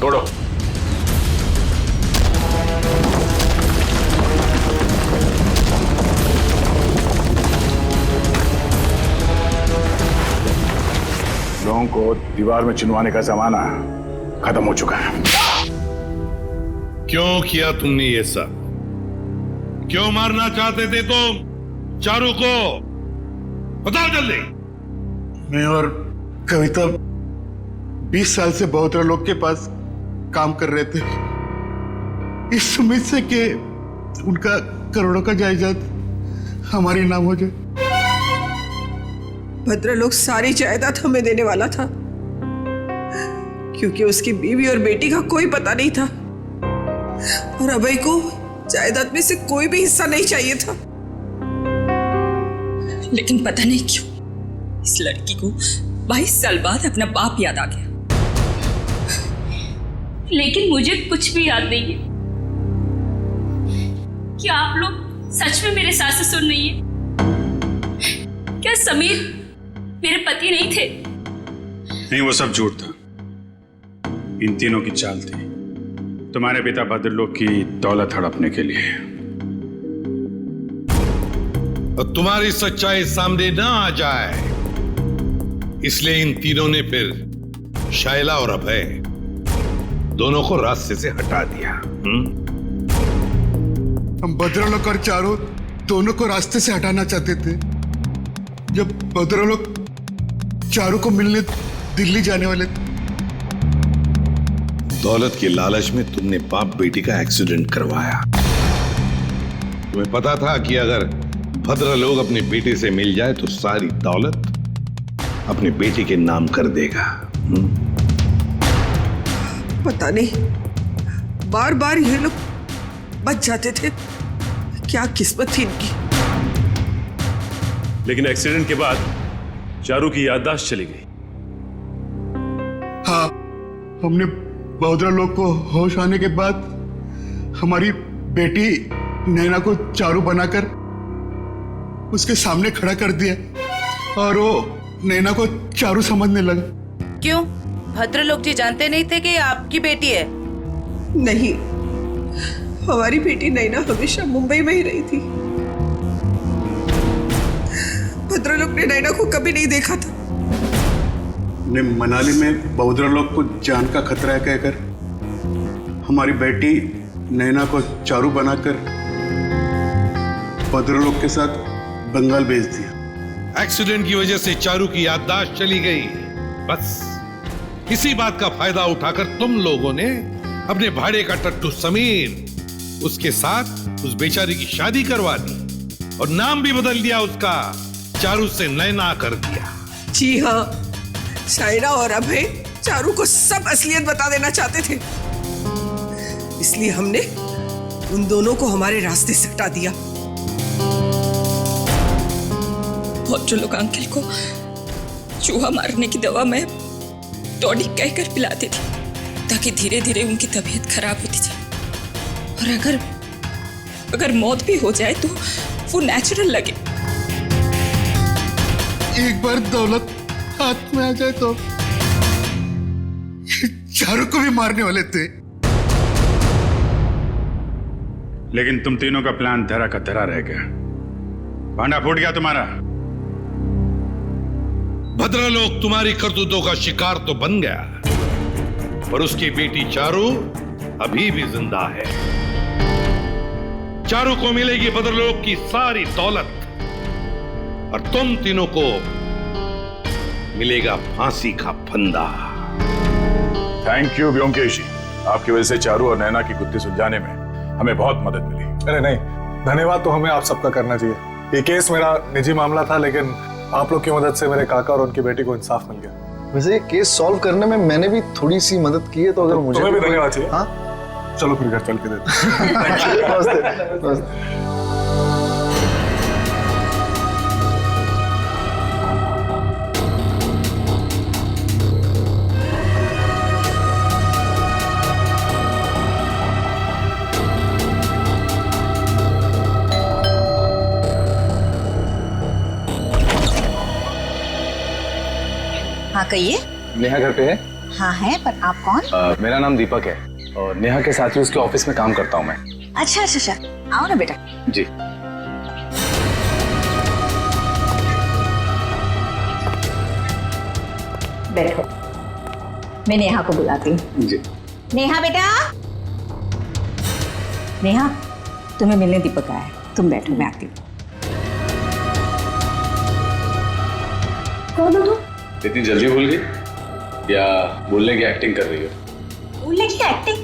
तोड़ो। लोगों को दीवार में चिनवाने का जमाना खत्म हो चुका है। क्यों किया तुमने ये सब? क्यों मारना चाहते थे तुम चारू को? बताओ जल्दी। मैं और कविता 20 साल से बहुत लोग के पास काम कर रहे थे, इस उम्मीद से कि उनका करोड़ों का जायदाद हमारे नाम हो जाए। भद्रलोक सारी जायदाद हमें देने वाला था, क्योंकि उसकी बीवी और बेटी का कोई पता नहीं था, और अभय को जायदाद में से कोई भी हिस्सा नहीं चाहिए था। लेकिन पता नहीं क्यों इस लड़की को 22 साल बाद अपना बाप याद आ गया। लेकिन मुझे कुछ भी याद नहीं है। क्या आप लोग सच में मेरे सास ससुर नहीं है? क्या समीर मेरे पति नहीं थे? नहीं, वो सब झूठ था। इन तीनों की चाल थी तुम्हारे पिता भद्रलोक की दौलत हड़पने के लिए। और तुम्हारी सच्चाई सामने ना आ जाए इसलिए इन तीनों ने फिर शायला और अभय दोनों को रास्ते से हटा दिया। हम भद्रलोक और चारू दोनों को रास्ते से हटाना चाहते थे। जब भद्रलोक चारू को मिलने दिल्ली जाने वाले थे, दौलत के लालच में तुमने बाप बेटी का एक्सीडेंट करवाया। तुम्हें पता था कि अगर भद्रलोक अपनी बेटी से मिल जाए तो सारी दौलत अपनी बेटी के नाम कर देगा। पता नहीं बार बार ये लोग बच जाते थे, क्या किस्मत थी इनकी। लेकिन एक्सीडेंट के बाद चारू की याददाश्त चली गई। हाँ, हमने भद्रलोक को होश आने के बाद हमारी बेटी नैना को चारू बनाकर उसके सामने खड़ा कर दिया, और वो नैना को चारू समझने लगा। क्यों? भद्रलोक जी जानते नहीं थे कि ये आपकी बेटी है? नहीं, हमारी बेटी नैना हमेशा मुंबई में ही रही थी। भद्रलोक ने नैना को कभी नहीं देखा था। ने मनाली में भद्रलोक को जान का खतरा है कहकर हमारी बेटी नैना को चारू बनाकर भद्रलोक के साथ बंगाल भेज दिया। एक्सीडेंट की वजह से चारू की याददाश्त चली गई। बस इसी बात का फायदा उठाकर तुम लोगों ने अपने भाड़े का टट्टू समीर उसके साथ उस बेचारी की शादी करवा दी और नाम भी बदल दिया उसका, चारू से नैना कर दिया। जी हाँ, शायरा और अभय चारू को सब असलियत बता देना चाहते थे, इसलिए हमने उन दोनों को हमारे रास्ते से हटा दिया। भद्रलोक अंकल को चूहा मारने की दवा मैं टॉनिक कहकर पिलाती थी ताकि धीरे धीरे उनकी तबीयत खराब होती जाए और अगर मौत भी हो जाए तो वो नेचुरल लगे। एक बार दौलत हाथ में आ जाए तो चारू को भी मारने वाले थे। लेकिन तुम तीनों का प्लान धरा का धरा रह गया, भांडा फूट गया तुम्हारा। भद्रलोक तुम्हारी करतूतों का शिकार तो बन गया, पर उसकी बेटी चारू अभी भी जिंदा है। चारू को मिलेगी भद्रलोक की सारी दौलत और तुम तीनों को मिलेगा फांसी का फंदा। थैंक यू व्योमकेश जी, आपकी वजह से चारू और नैना की गुत्थी सुलझाने में हमें बहुत मदद मिली। अरे नहीं, धन्यवाद तो हमें आप सबका करना चाहिए। ये केस मेरा निजी मामला था, लेकिन आप लोग की मदद से मेरे काका और उनकी बेटी को इंसाफ मिल गया। वैसे ये केस सॉल्व करने में मैंने भी थोड़ी सी मदद की है, तो अगर मुझे भी धन्यवाद चाहिए। हाँ चलो फिर घर चल के देते हैं। हाँ कहिए। नेहा घर पे है? हाँ है, पर आप कौन? मेरा नाम दीपक है और नेहा के साथ ही उसके ऑफिस में काम करता हूँ मैं। अच्छा अच्छा अच्छा, आओ ना बेटा। जी। बैठो, मैं नेहा को बुलाती हूँ। जी। नेहा बेटा। नेहा, तुम्हें मिलने दीपक आया है, तुम बैठो, मैं आती हूँ। कौन हो तुम? इतनी जल्दी भूल गई या बोलने की एक्टिंग कर रही हो? बोलने की एक्टिंग?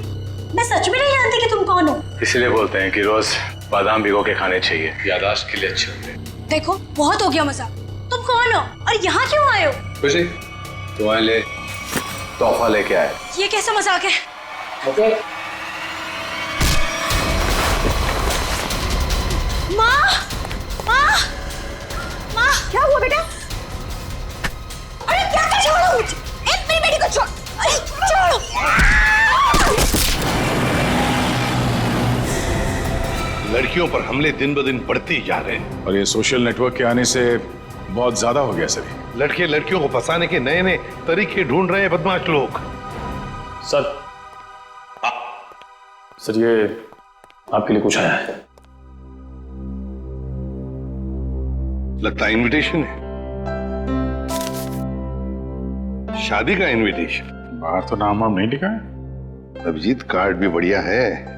मैं सच में नहीं जानती कि तुम कौन हो। इसीलिए बोलते हैं कि रोज बादाम भिगो के खाने चाहिए, याददाश्त के लिए अच्छे होते हैं। देखो बहुत हो गया मजाक। तुम कौन हो और यहाँ क्यों आए हो? कुछ नहीं, तुम्हारे लिए तोहफा लेके आए। ये कैसा मजाक है? ओके। माँ, माँ, माँ, क्या हुआ बेटा? अरे क्या कर, छोड़ो मुझे, मेरी बेटी को छोड़, अरे छोड़ो। लड़कियों पर हमले दिन ब दिन बढ़ते ही जा रहे हैं और ये सोशल नेटवर्क के आने से बहुत ज्यादा हो गया सर। लड़के लड़कियों को फंसाने के नए नए तरीके ढूंढ रहे हैं बदमाश लोग। सर, सर ये आपके लिए कुछ आया है। लगता है इनविटेशन है, शादी का इनविटेशन। बाहर तो नाम वाम नहीं लिखा है। अभिजीत कार्ड भी बढ़िया है।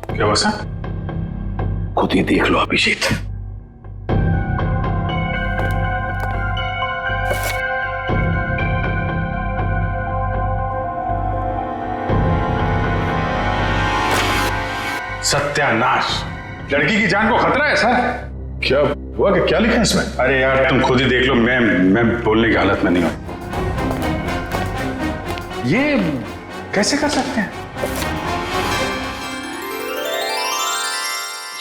क्या बस खुद ही देख लो अभिजीत। सत्यानाश, लड़की की जान को खतरा है सर। क्या हुआ कि क्या लिखा है इसमें? अरे यार तुम खुद ही देख लो, मैं बोलने की हालत में नहीं हूं। ये कैसे कर सकते हैं?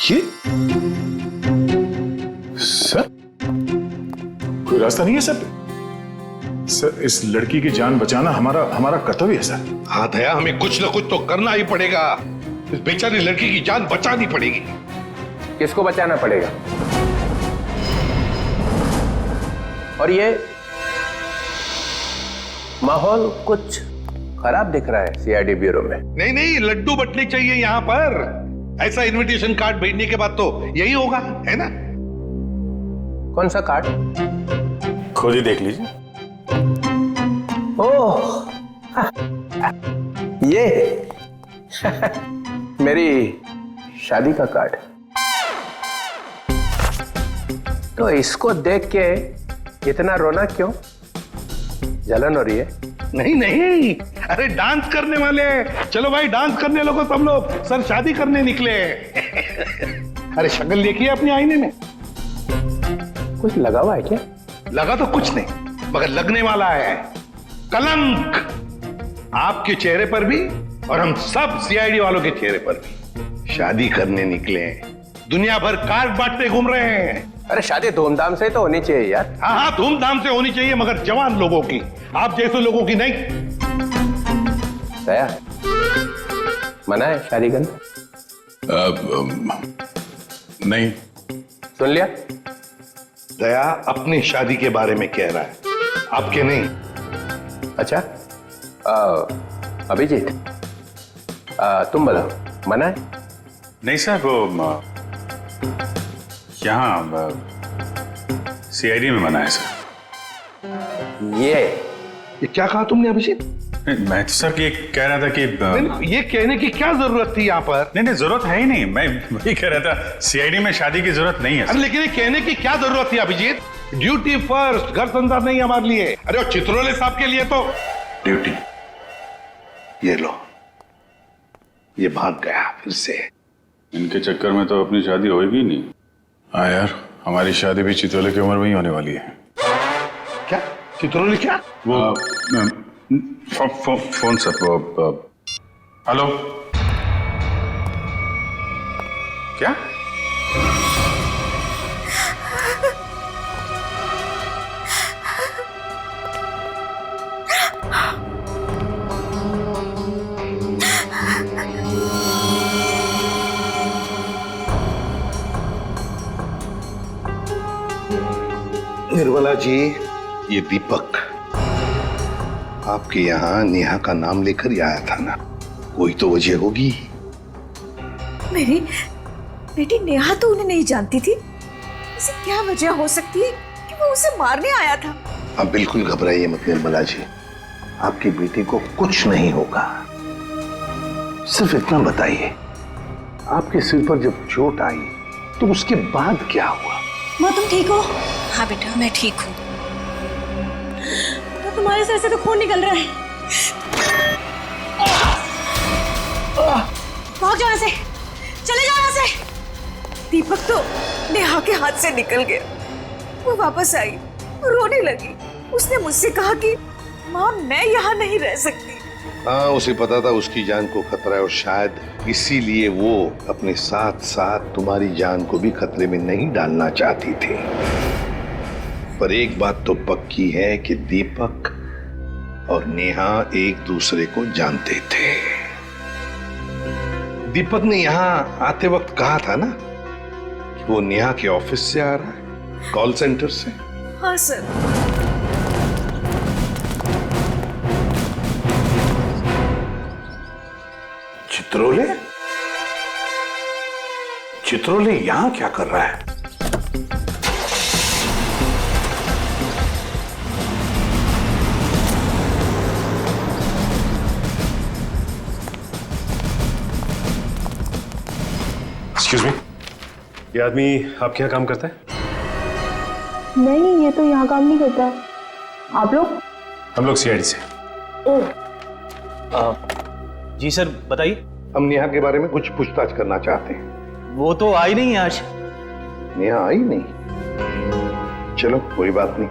ये सर कोई रास्ता नहीं है सर? सर इस लड़की की जान बचाना हमारा कर्तव्य है सर। हाँ दया, हमें कुछ ना कुछ तो करना ही पड़ेगा। इस बेचारी लड़की की जान बचानी पड़ेगी। किसको बचाना पड़ेगा? और ये माहौल कुछ खराब दिख रहा है सीआईडी ब्यूरो में। नहीं नहीं, लड्डू बटने चाहिए यहाँ पर। ऐसा इनविटेशन कार्ड भेजने के बाद तो यही होगा, है ना? कौन सा कार्ड? खुद ही देख लीजिए। ओह ये मेरी शादी का कार्ड। तो इसको देख के इतना रोना क्यों? जलन हो रही है? नहीं नहीं, अरे डांस करने वाले। चलो भाई डांस करने लगो सब लोग। सर शादी करने निकले। अरे शक्ल देखिए अपने आईने में। कुछ लगा हुआ है क्या? लगा तो कुछ नहीं, मगर लगने वाला है कलंक आपके चेहरे पर भी और हम सब सीआईडी वालों के चेहरे पर भी। शादी करने निकले हैं, दुनिया भर कार्ड बांटते घूम रहे हैं। अरे शादी धूमधाम से तो होनी चाहिए यार। हाँ हाँ, धूमधाम से होनी चाहिए, मगर जवान लोगों की, आप जैसे लोगों की नहीं। दया, मना है शादी करना? नहीं। सुन लिया? दया अपनी शादी के बारे में कह रहा है, आपके नहीं। अच्छा अभिजीत, तुम बताओ, मना है? नहीं सर, वो यहाँ सीआईडी में मना है सर। ये क्या कहा तुमने अभिजीत? मैं तो सर ये कह रहा था कि ये कहने की क्या जरूरत थी यहाँ पर? नहीं जरूरत है ही नहीं। मैं वही कह रहा था, सीआईडी में शादी की जरूरत नहीं है। अरे लेकिन ये कहने की क्या जरूरत थी अभिजीत? ड्यूटी फर्स्ट, घर संसार नहीं हमारे लिए। अरे और चित्रोले साहब के लिए तो ड्यूटी। ये लो, ये भाग गया फिर से। इनके चक्कर में तो अपनी शादी होगी नहीं। हाँ यार, हमारी शादी भी चित्रोले की उम्र में ही होने वाली है। क्या चित्रोले? क्या वो फोन सर, वो हेलो, क्या? निर्मला जी, ये दीपक आपके यहाँ नेहा का नाम लेकर ही आया था ना? कोई तो वजह होगी। मेरी बेटी नेहा तो उन्हें नहीं जानती थी। ऐसी क्या वजह हो सकती है कि वो उसे मारने आया था? आप बिल्कुल घबराइए मत निर्मला जी, आपकी बेटी को कुछ नहीं होगा। सिर्फ इतना बताइए, आपके सिर पर जब चोट आई तो उसके बाद क्या हुआ? माँ तुम ठीक हो? हाँ बेटा मैं ठीक हूँ। तो तुम्हारे सर से तो खून निकल रहा है। भाग जाओ यहाँ से, चले जाओ यहाँ से। दीपक तो नेहा के हाथ से निकल गया। वो वापस आई, रोने लगी। उसने मुझसे कहा कि माँ मैं यहाँ नहीं रह सकती। हाँ, उसे पता था उसकी जान को खतरा है और शायद इसीलिए वो अपने साथ साथ तुम्हारी जान को भी खतरे में नहीं डालना चाहती थी। पर एक बात तो पक्की है कि दीपक और नेहा एक दूसरे को जानते थे। दीपक ने यहाँ आते वक्त कहा था ना कि वो नेहा के ऑफिस से आ रहा है, कॉल सेंटर से। हाँ सर। चित्रोले? चित्रोले यहां क्या कर रहा है? एक्सक्यूज मी, ये आदमी आपके यहाँ काम करता है? नहीं, ये तो यहाँ काम नहीं करता। आप लोग? हम लोग सीआईडी से। जी सर, बताइए। हम नेहा के बारे में कुछ पूछताछ करना चाहते हैं। वो तो आई नहीं आज। नेहा आई नहीं? चलो कोई बात नहीं।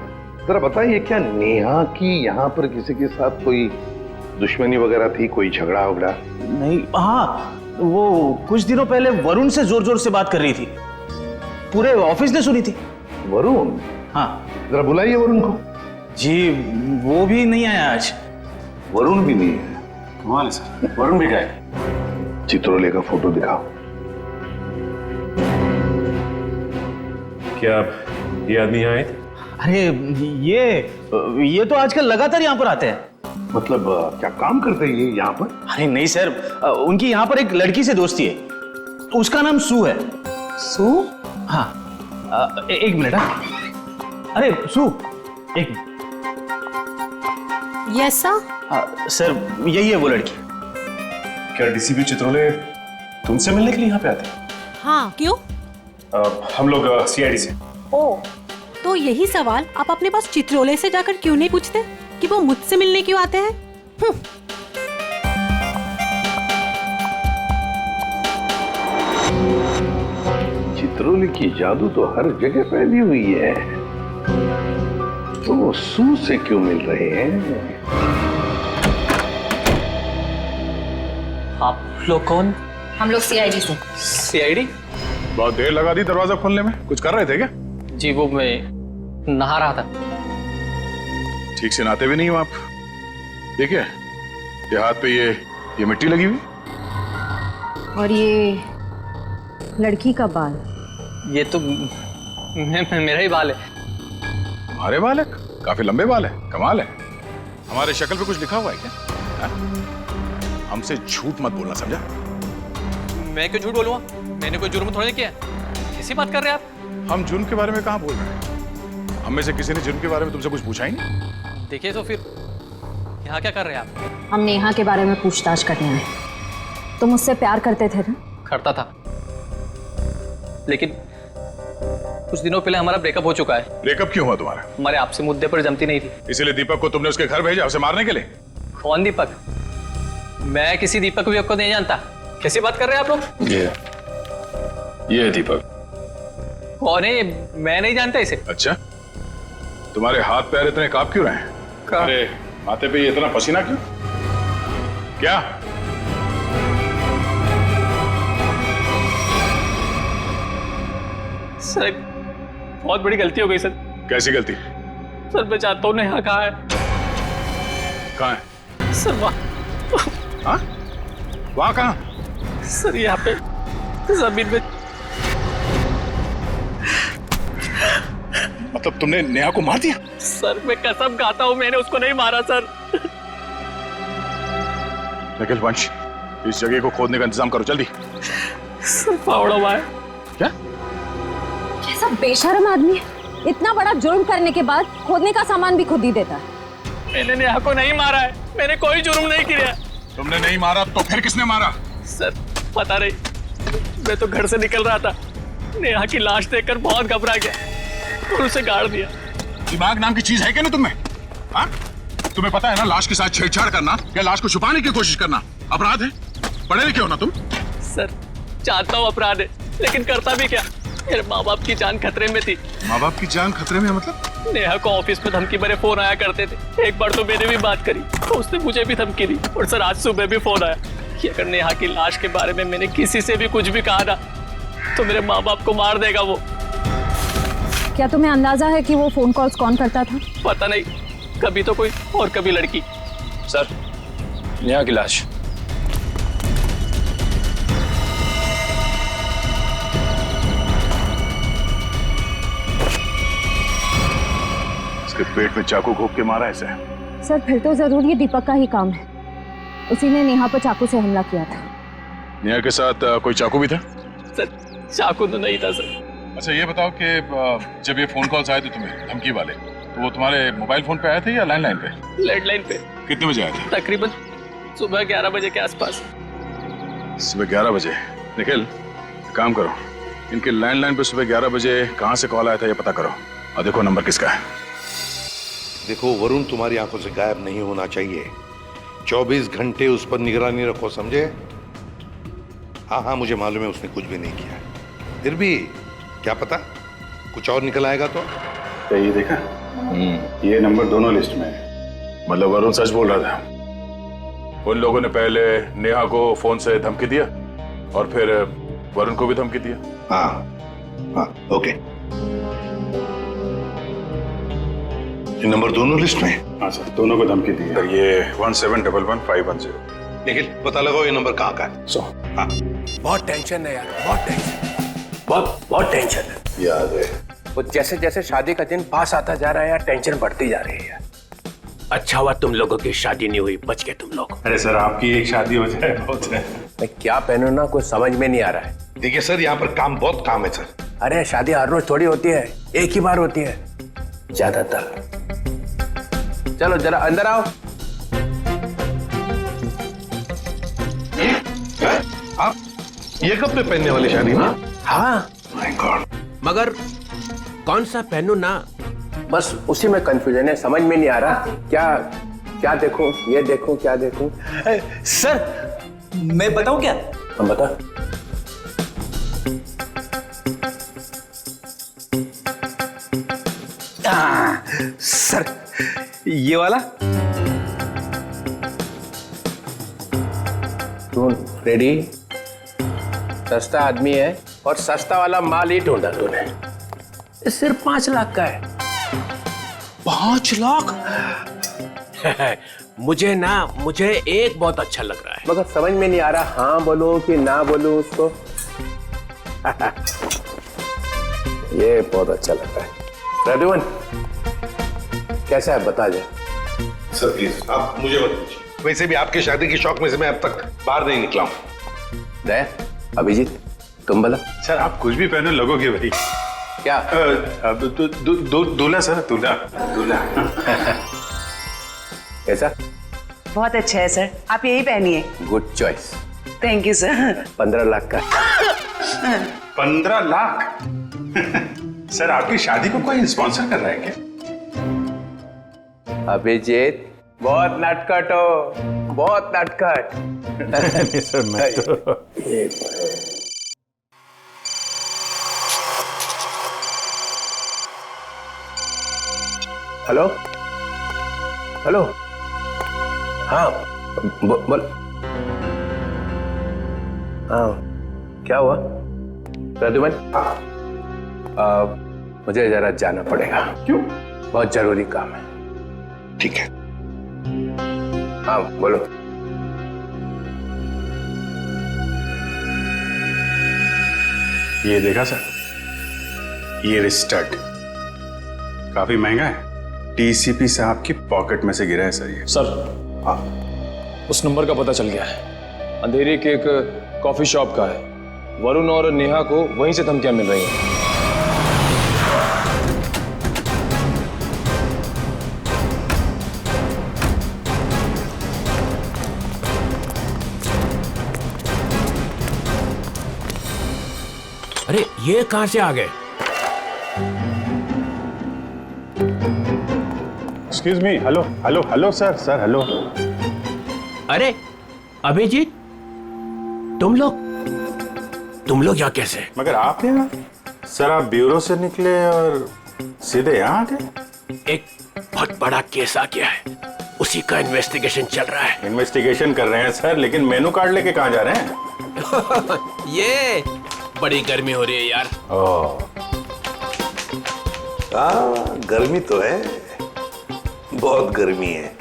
जरा बताइए, क्या नेहा की यहाँ पर किसी के साथ कोई दुश्मनी वगैरह थी, कोई झगड़ा वगड़ा? नहीं, हाँ वो कुछ दिनों पहले वरुण से जोर जोर से बात कर रही थी, पूरे ऑफिस ने सुनी थी। वरुण? हाँ। जरा बुलाइए वरुण को। जी वो भी नहीं आया आज। वरुण भी नहीं है? कमाल है सर, वरुण भी गए। चित्रोले का फोटो दिखाओ। क्या ये आदमी यहाँ आए थे? अरे ये तो आजकल लगातार यहाँ पर आते हैं। मतलब क्या काम करते हैं ये यहाँ पर? अरे नहीं सर, उनकी यहाँ पर एक लड़की से दोस्ती है, उसका नाम सू है। सू? हाँ, एक मिनट। अरे सू, एक मिनट। Yes sir. सर यही है वो लड़की। क्या डीसीपी चित्रोले तुमसे मिलने के लिए यहाँ पे आते हैं? हाँ, क्यों? हम लोग सीआईडी से। ओ, तो यही सवाल आप अपने पास चित्रोले से जाकर क्यों नहीं पूछते कि वो मुझसे मिलने क्यों आते हैं? चित्रोले की जादू तो हर जगह फैली हुई है, तो वो सू से क्यों मिल रहे हैं? आप लोग कौन? हम लोग सीआईडी से। सीआईडी? बहुत देर लगा दी दरवाजा खोलने में, कुछ कर रहे थे क्या? जी वो मैं नहा रहा था। ठीक से नहाते भी नहीं हो आप। देखिए ये हाथ पे ये मिट्टी लगी हुई। और ये लड़की का बाल? ये तो मेरा ही बाल है। हमारे बाल है? काफी लंबे बाल है, कमाल है। हमारे शक्ल पे कुछ लिखा हुआ है क्या? हा? हमसे झूठ मत बोलना, समझा? मैं क्यों झूठ बोलूंगा? मैंने कोई जुर्म थोड़ी किया है। कैसी बात कर रहे हैं आप? हम जुर्म के बारे में कहाँ बोल रहे हैं? हम में से किसी ने जुर्म के बारे में तुमसे कुछ पूछा ही नहीं। देखिए तो फिर यहाँ क्या कर रहे हैं आप? हम नेहा के बारे में पूछताछ करने आए। तुम मुझसे प्यार करते थे ना? करता था, लेकिन कुछ दिनों पहले हमारा ब्रेकअप हो चुका है। ब्रेकअप क्यों हुआ तुम्हारा? हमारे आपसे मुद्दे पर जमती नहीं थी, इसीलिए दीपक को तुमने उसके घर भेजा उसे मारने के लिए। कौन दीपक? मैं किसी दीपक विपक को नहीं जानता। कैसी बात कर रहे हैं आप लोग? ये है दीपक। कौन है? मैं नहीं जानता इसे। अच्छा, तुम्हारे हाथ पैर इतने कांप क्यों रहे हैं? अरे माथे पे ये इतना पसीना क्यों? क्या? सर बहुत बड़ी गलती हो गई सर। कैसी गलती? सर मैं चाहता हूँ नेहा कहाँ है? कहाँ है? सर वहाँ। हाँ? वहाँ कहाँ? सर यहाँ पे जमीन में। मतलब तुमने नेहा को मार दिया? सर मैं कसम खाता हूँ मैंने उसको नहीं मारा सर। निखिल वंश, इस जगह को खोदने का इंतजाम करो जल्दी। सर फावड़ा हुआ है। क्या? कैसा बेशर्म आदमी है, इतना बड़ा जुर्म करने के बाद खोदने का सामान भी खुद ही देता है। मैंने नेहा को नहीं मारा है, मैंने कोई जुर्म नहीं किया। तुमने नहीं मारा तो फिर किसने मारा? सर पता नहीं, मैं तो घर से निकल रहा था, नेहा की लाश देखकर बहुत घबरा गया और उसे गाड़ दिया। दिमाग नाम की चीज है क्या ना तुम्हें? हाँ? तुम्हें पता है ना लाश के साथ छेड़छाड़ करना या लाश को छुपाने की कोशिश करना अपराध है। पढ़े लिखे हो ना तुम? सर चाहता हूँ अपराध है, लेकिन करता भी क्या? मेरे माँ बाप की जान खतरे में थी। माँ बाप की जान खतरे में मतलब? नेहा को ऑफिस में धमकी भरे फोन आया करते थे। एक बार तो मैंने भी बात करी तो उसने मुझे भी धमकी दी, और सर आज सुबह भी फोन आया कि अगर नेहा की लाश के बारे में मैंने किसी से भी कुछ भी कहा ना तो मेरे माँ बाप को मार देगा वो। क्या तुम्हें अंदाजा है कि वो फोन कॉल्स कौन करता था? पता नहीं, कभी तो कोई और कभी लड़की। सर नेहा की लाश। इसके पेट में चाकू घोंप के मारा ऐसे? सर फिर तो जरूर ये दीपक का ही काम है, उसी ने नेहा पर चाकू से हमला किया था। नेहा के साथ कोई चाकू भी था? सर चाकू तो नहीं था सर। अच्छा ये बताओ कि जब ये फोन कॉल्स आए थे तुम्हें धमकी वाले, तो वो तुम्हारे मोबाइल फोन पे आए थे या लैंडलाइन पे? लैंडलाइन पे। कितने बजे आए थे? तकरीबन सुबह 11 बजे के आसपास। सुबह 11 बजे? निखिल काम करो, इनके लैंडलाइन पे सुबह 11 बजे कहाँ से कॉल आया था ये पता करो, और देखो नंबर किसका है। देखो वरुण तुम्हारी आंखों से गायब नहीं होना चाहिए। 24 घंटे उस पर निगरानी रखो, समझे? हाँ हाँ मुझे मालूम है उसने कुछ भी नहीं किया, फिर भी क्या पता कुछ और निकल आएगा तो। क्या ये देखा? ये नंबर दोनों लिस्ट में है। मतलब वरुण सच बोल रहा था। उन लोगों ने पहले नेहा को फोन से धमकी दिया और फिर वरुण को भी धमकी दिया। हाँ हाँ ओके। ये नंबर दोनों लिस्ट में? हाँ सर, दोनों को धमकी दी है। ये 17111510। लेकिन पता लगाओ ये नंबर कहाँ का है। हाँ। बहुत टेंशन है यार, बहुत टेंशन, बहुत टेंशन है। याद है वो जैसे जैसे शादी का दिन पास आता जा रहा है यार, टेंशन बढ़ती जा रही है यार। अच्छा हुआ तुम लोगों की शादी नहीं हुई, बच गए तुम लोग। अरे सर, आपकी एक शादी हो जाए बहुत है। मैं क्या पहनूं ना, कुछ समझ में नहीं आ रहा है। देखिए सर, यहाँ पर काम है सर। अरे शादी हर रोज थोड़ी होती है, एक ही बार होती है ज्यादातर। चलो जरा अंदर आओ। आप ये कपड़े पहनने वाली शादी में? हाँ माय गॉड। मगर कौन सा पहनूं ना, बस उसी में कंफ्यूजन है, समझ में नहीं आ रहा क्या देखूं, ये देखूं, क्या देखूं। सर मैं बताऊं क्या? हम बता। सर ये वाला। तू रेडी? सस्ता आदमी है और सस्ता वाला माल ही ढूंढा तूने। ये सिर्फ 5 लाख का है। 5 लाख? मुझे एक बहुत अच्छा लग रहा है, मगर समझ में नहीं आ रहा हाँ बोलूं कि ना बोलूं उसको। ये बहुत अच्छा लग रहा है। रेडीवन कैसा है बता जा। सर प्लीज आप मुझे मत पूछिए, वैसे भी आपकी शादी की शौक में से मैं अब तक बाहर नहीं निकला हूँ। दया, अभिजीत तुम बोला। सर आप कुछ भी पहनो लगोगे भाई। क्या? दूल्हा सर, दूल्हा। कैसा? बहुत अच्छा है सर, आप यही पहनिए। Good choice. Thank you sir. 15 lakh का। 15 लाख? सर आपकी शादी को कोई स्पॉन्सर कर रहा है क्या? अभिजीत बहुत नटखट हो, बहुत नटखट। सर मैं तो हेलो हेलो। हाँ बोल। हाँ क्या हुआ प्रद्युमन? मुझे जरा जाना पड़ेगा। क्यों? बहुत जरूरी काम है। ठीक है। हाँ बोलो। ये देखा सर, ये स्टड काफी महंगा है। टीसीपी साहब की पॉकेट में से गिरा है सर ये। सर उस नंबर का पता चल गया है, अंधेरी के एक कॉफी शॉप का है। वरुण और नेहा को वहीं से धमकियां मिल रही हैं। अरे ये कहां से आ गए? Excuse me. Hello hello hello sir, sir hello. अरे अभिजीत तुम लोग यहाँ कैसे? मगर आप यहाँ? सर आप ब्यूरो से निकले और सीधे यहाँ आ गए? एक बहुत बड़ा केस आ गया है, उसी का इन्वेस्टिगेशन चल रहा है। इन्वेस्टिगेशन कर रहे हैं सर, लेकिन मेनू कार्ड लेके कहाँ जा रहे हैं? ये बड़ी गर्मी हो रही है यार। गर्मी तो है, बहुत गर्मी है।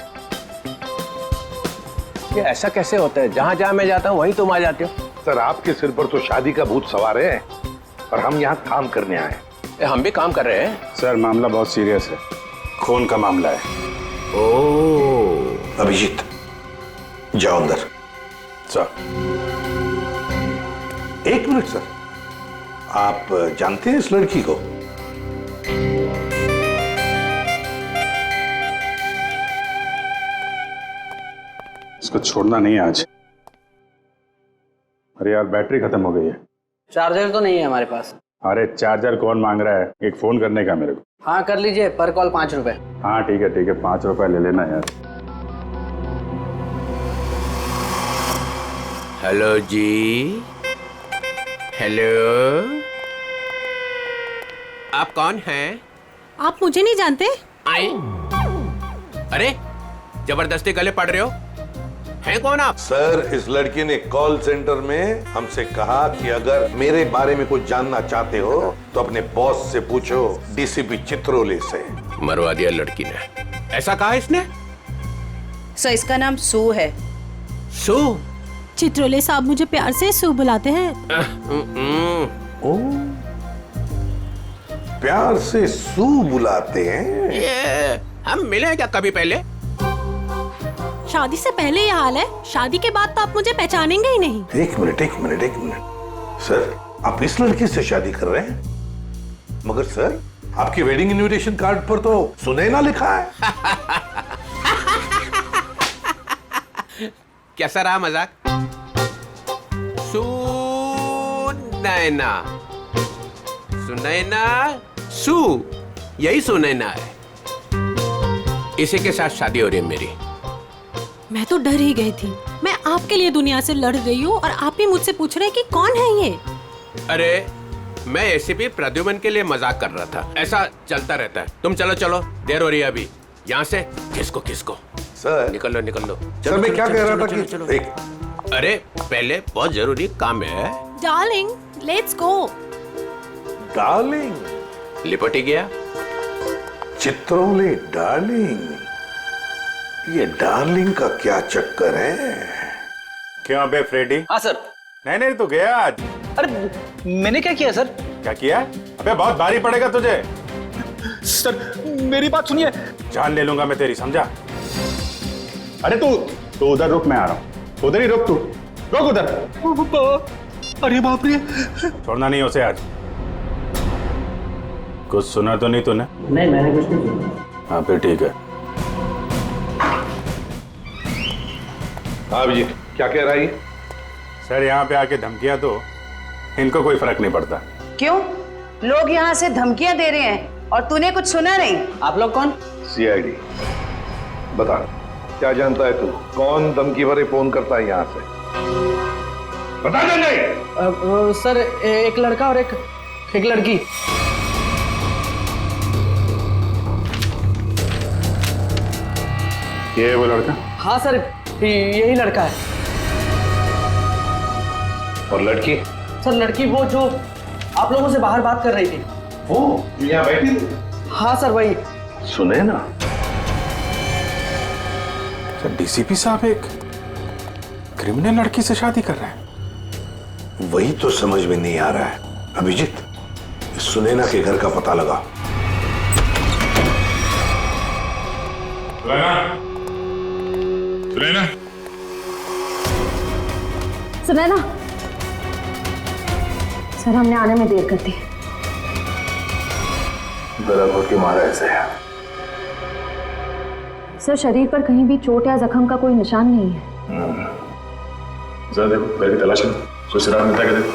ये ऐसा कैसे होता है? जहां जहां मैं जाता हूं वहीं तुम आ जाते हो। सर आपके सिर पर तो शादी का भूत सवार है और हम यहाँ काम करने आए। हम भी काम कर रहे हैं। सर मामला बहुत सीरियस है, खून का मामला है। ओह अभिजीत जाओ अंदर। सर 1 मिनट सर, आप जानते हैं इस लड़की को? इसको छोड़ना नहीं आज। अरे यार बैटरी खत्म हो गई है। चार्जर तो नहीं है हमारे पास। अरे चार्जर कौन मांग रहा है, एक फोन करने का मेरे को। हाँ कर लीजिए, पर कॉल 5 रुपए। हाँ ठीक है 5 रुपए ले लेना यार। हेलो जी, हेलो। आप कौन हैं? आप मुझे नहीं जानते? आए? अरे जबरदस्ती गले पड़ रहे हो, हैं कौन आप? सर इस लड़की ने कॉल सेंटर में हमसे कहा कि अगर मेरे बारे में कुछ जानना चाहते हो तो अपने बॉस से पूछो, डीसीपी चित्रोले से। मरवा दिया लड़की ने। ऐसा कहा इसने? सर इसका नाम सू है। सू? चित्रोले साहब मुझे प्यार से सू बुलाते हैं। ओ, प्यार से सू बुलाते हैं। ये, हम मिले हैं क्या कभी पहले? शादी से पहले ये हाल है, शादी के बाद तो आप मुझे पहचानेंगे ही नहीं। एक मिनट सर, आप इस लड़की से शादी कर रहे हैं? मगर सर, आपकी वेडिंग इनविटेशन कार्ड पर तो सुनैना लिखा है। कैसा रहा मजाक? सुनैना, सुनैना, सू, यही सुनैना है। इसी के साथ शादी हो रही है मेरी। मैं तो डर ही गई थी। मैं आपके लिए दुनिया से लड़ रही हूँ और आप ही मुझसे पूछ रहे हैं कि कौन है ये? अरे मैं एसीपी प्रद्युमन के लिए मजाक कर रहा था। ऐसा चलता रहता है। तुम चलो चलो, देर हो रही है अभी। यहाँ से किसको सर निकल लो। सर मैं क्या कह रहा था कि एक अरे पहले बहुत जरूरी काम है। Darling, let's go. डार्लिंग? लिपट ही गया। चित्रोले डार्लिंग, ये डार्लिंग का क्या चक्कर है? क्यों अबे फ्रेडी? हाँ सर। नहीं तो गया आज। अरे मैंने क्या किया सर? क्या किया? अबे बहुत भारी पड़ेगा तुझे। सर मेरी बात सुनिए। जान ले लूंगा मैं तेरी, समझा? अरे तू उधर रुक, मैं आ रहा हूँ। उधर ही रुक, तू रुक उधर। अरे बाप रे। छोड़ना नहीं उसे आज। कुछ सुना तो नहीं तूने? नहीं, मैंने कुछ नहीं सुना। हाँ फिर ठीक है। हाँ जी, क्या कह रहा है? सर यहाँ पे आके धमकियां दो, इनको कोई फर्क नहीं पड़ता। क्यों? लोग यहाँ से धमकियां दे रहे हैं और तूने कुछ सुना नहीं? आप लोग कौन? सीआईडी। बता, क्या जानता है तू? कौन धमकी भरे फोन करता है यहाँ से? बता नहीं। सर एक लड़का और एक लड़की। ये है वो लड़का? हाँ सर, यही लड़का है। और लड़की? सर लड़की वो जो आप लोगों से बाहर बात कर रही थी। वो यहाँ बैठी थी? हाँ सर वही। सुने ना? सर डीसीपी साहब एक क्रिमिनल लड़की से शादी कर रहे हैं? वही तो समझ में नहीं आ रहा है। अभिजीत, सुनैना के घर का पता लगा। सुनैना, सर हमने आने में देर कर दी। गला घोट के मारा ऐसे है। सर शरीर पर कहीं भी चोट या जख्म का कोई निशान नहीं है। जरा देखो, घर की तलाश करो, कोई सुराग मिलता है क्या? देखो।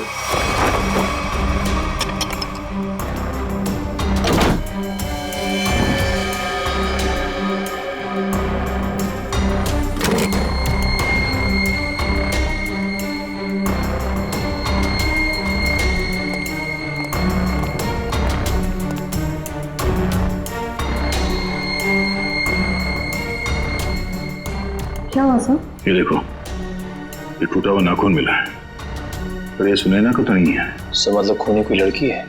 क्या हुआ सर? ये देखो, ये टूटा हुआ नाखून मिला है, पर ये सुनैना को तो नहीं है। सर मतलब खूनी कोई लड़की है?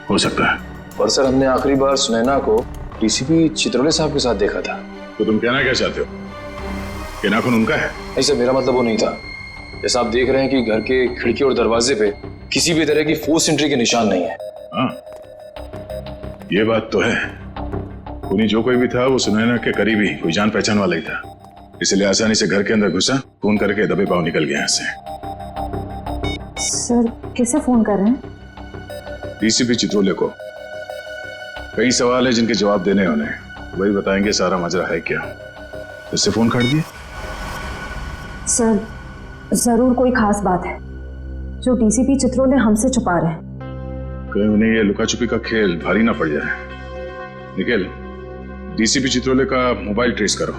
हो सकता है। पर सर हमने आखिरी बार सुनैना को डीसीपी चित्रोले साहब के साथ देखा था। तो तुम कहना क्या चाहते हो? ये नाखून उनका है? नहीं सर, मेरा मतलब वो नहीं था। जैसा आप देख रहे हैं कि घर के खिड़की और दरवाजे पे किसी भी तरह की फोर्स एंट्री के निशान नहीं है। हाँ, ये बात तो है। खूनी जो कोई भी था वो सुनैना के करीबी कोई जान पहचान वाला ही था, इसलिए आसानी से घर के अंदर घुसा, फोन करके दबे पांव निकल गया यहाँ से। सर किसे फोन कर रहे हैं? डीसीपी चित्रोले को। कई सवाल है जिनके जवाब देने होने, वही बताएंगे सारा मजरा है क्या। इससे फोन काट दिए? सर जरूर कोई खास बात है जो डीसीपी चित्रोले हमसे छुपा रहे हैं। कहीं उन्हें ये लुका छुपी का खेल भारी ना पड़ जाए। निखिल, डीसीपी चित्रोले का मोबाइल ट्रेस करो,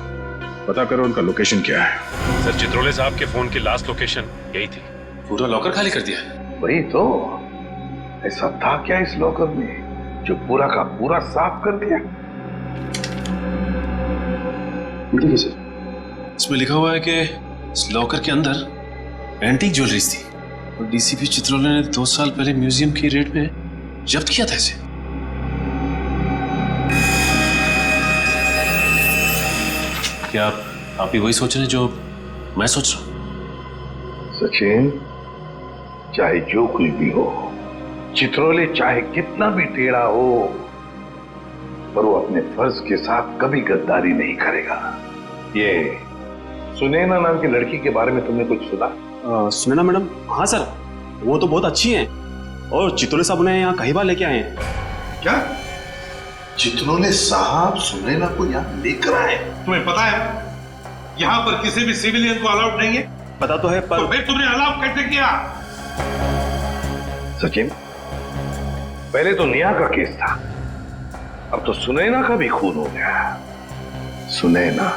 पता करो उनका लोकेशन क्या है। सर चित्रोले साहब के फोन की लास्ट लोकेशन यही थी। पूरा लॉकर खाली कर दिया? वही तो, ऐसा था क्या इस लॉकर में जो पूरा का पूरा साफ कर दिया? देखिए सर, इसमें लिखा हुआ है कि इस लॉकर के अंदर एंटीक ज्वेलरीज थी और डीसीपी चित्रोले ने 2 साल पहले म्यूजियम की रेट में जब्त किया था इसे। क्या आप भी वही सोच रहे हैं जो मैं सोच रहा हूँ? सचिन, चाहे जो कुछ भी हो, चित्रोले चाहे कितना भी टेढ़ा हो, पर वो अपने फर्ज के साथ कभी गद्दारी नहीं करेगा। ये सुनैना नाम की लड़की के बारे में तुमने कुछ सुना? सुनैना मैडम? हाँ सर, वो तो बहुत अच्छी हैं और चित्रोले साहब उन्हें यहाँ कई बार लेके आए हैं। क्या चित्रोले साहब सुनैना को यहाँ लेकर आए? तुम्हें पता है यहाँ पर किसी भी सिविलियन को अलाउड नहीं है? पता तो है, पर तो फिर तुमने अलाउ कैसे किया? सचिन, पहले तो नेहा का केस था, अब तो सुनैना का भी खून हो गया। सुनैना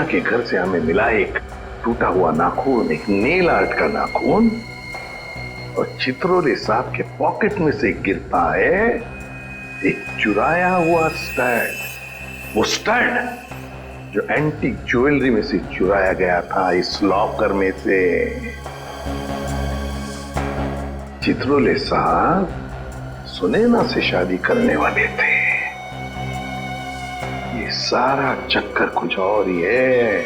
के घर से हमें मिला एक टूटा हुआ नाखून, एक नेल आर्ट का नाखून, और चित्रोले साहब के पॉकेट में से गिरता है एक चुराया हुआ स्टड। वो स्टड जो एंटीक ज्वेलरी में से चुराया गया था इस लॉकर में से। चित्रोले साहब सुनैना से शादी करने वाले थे। ये सारा चक्कर कुछ और ही है।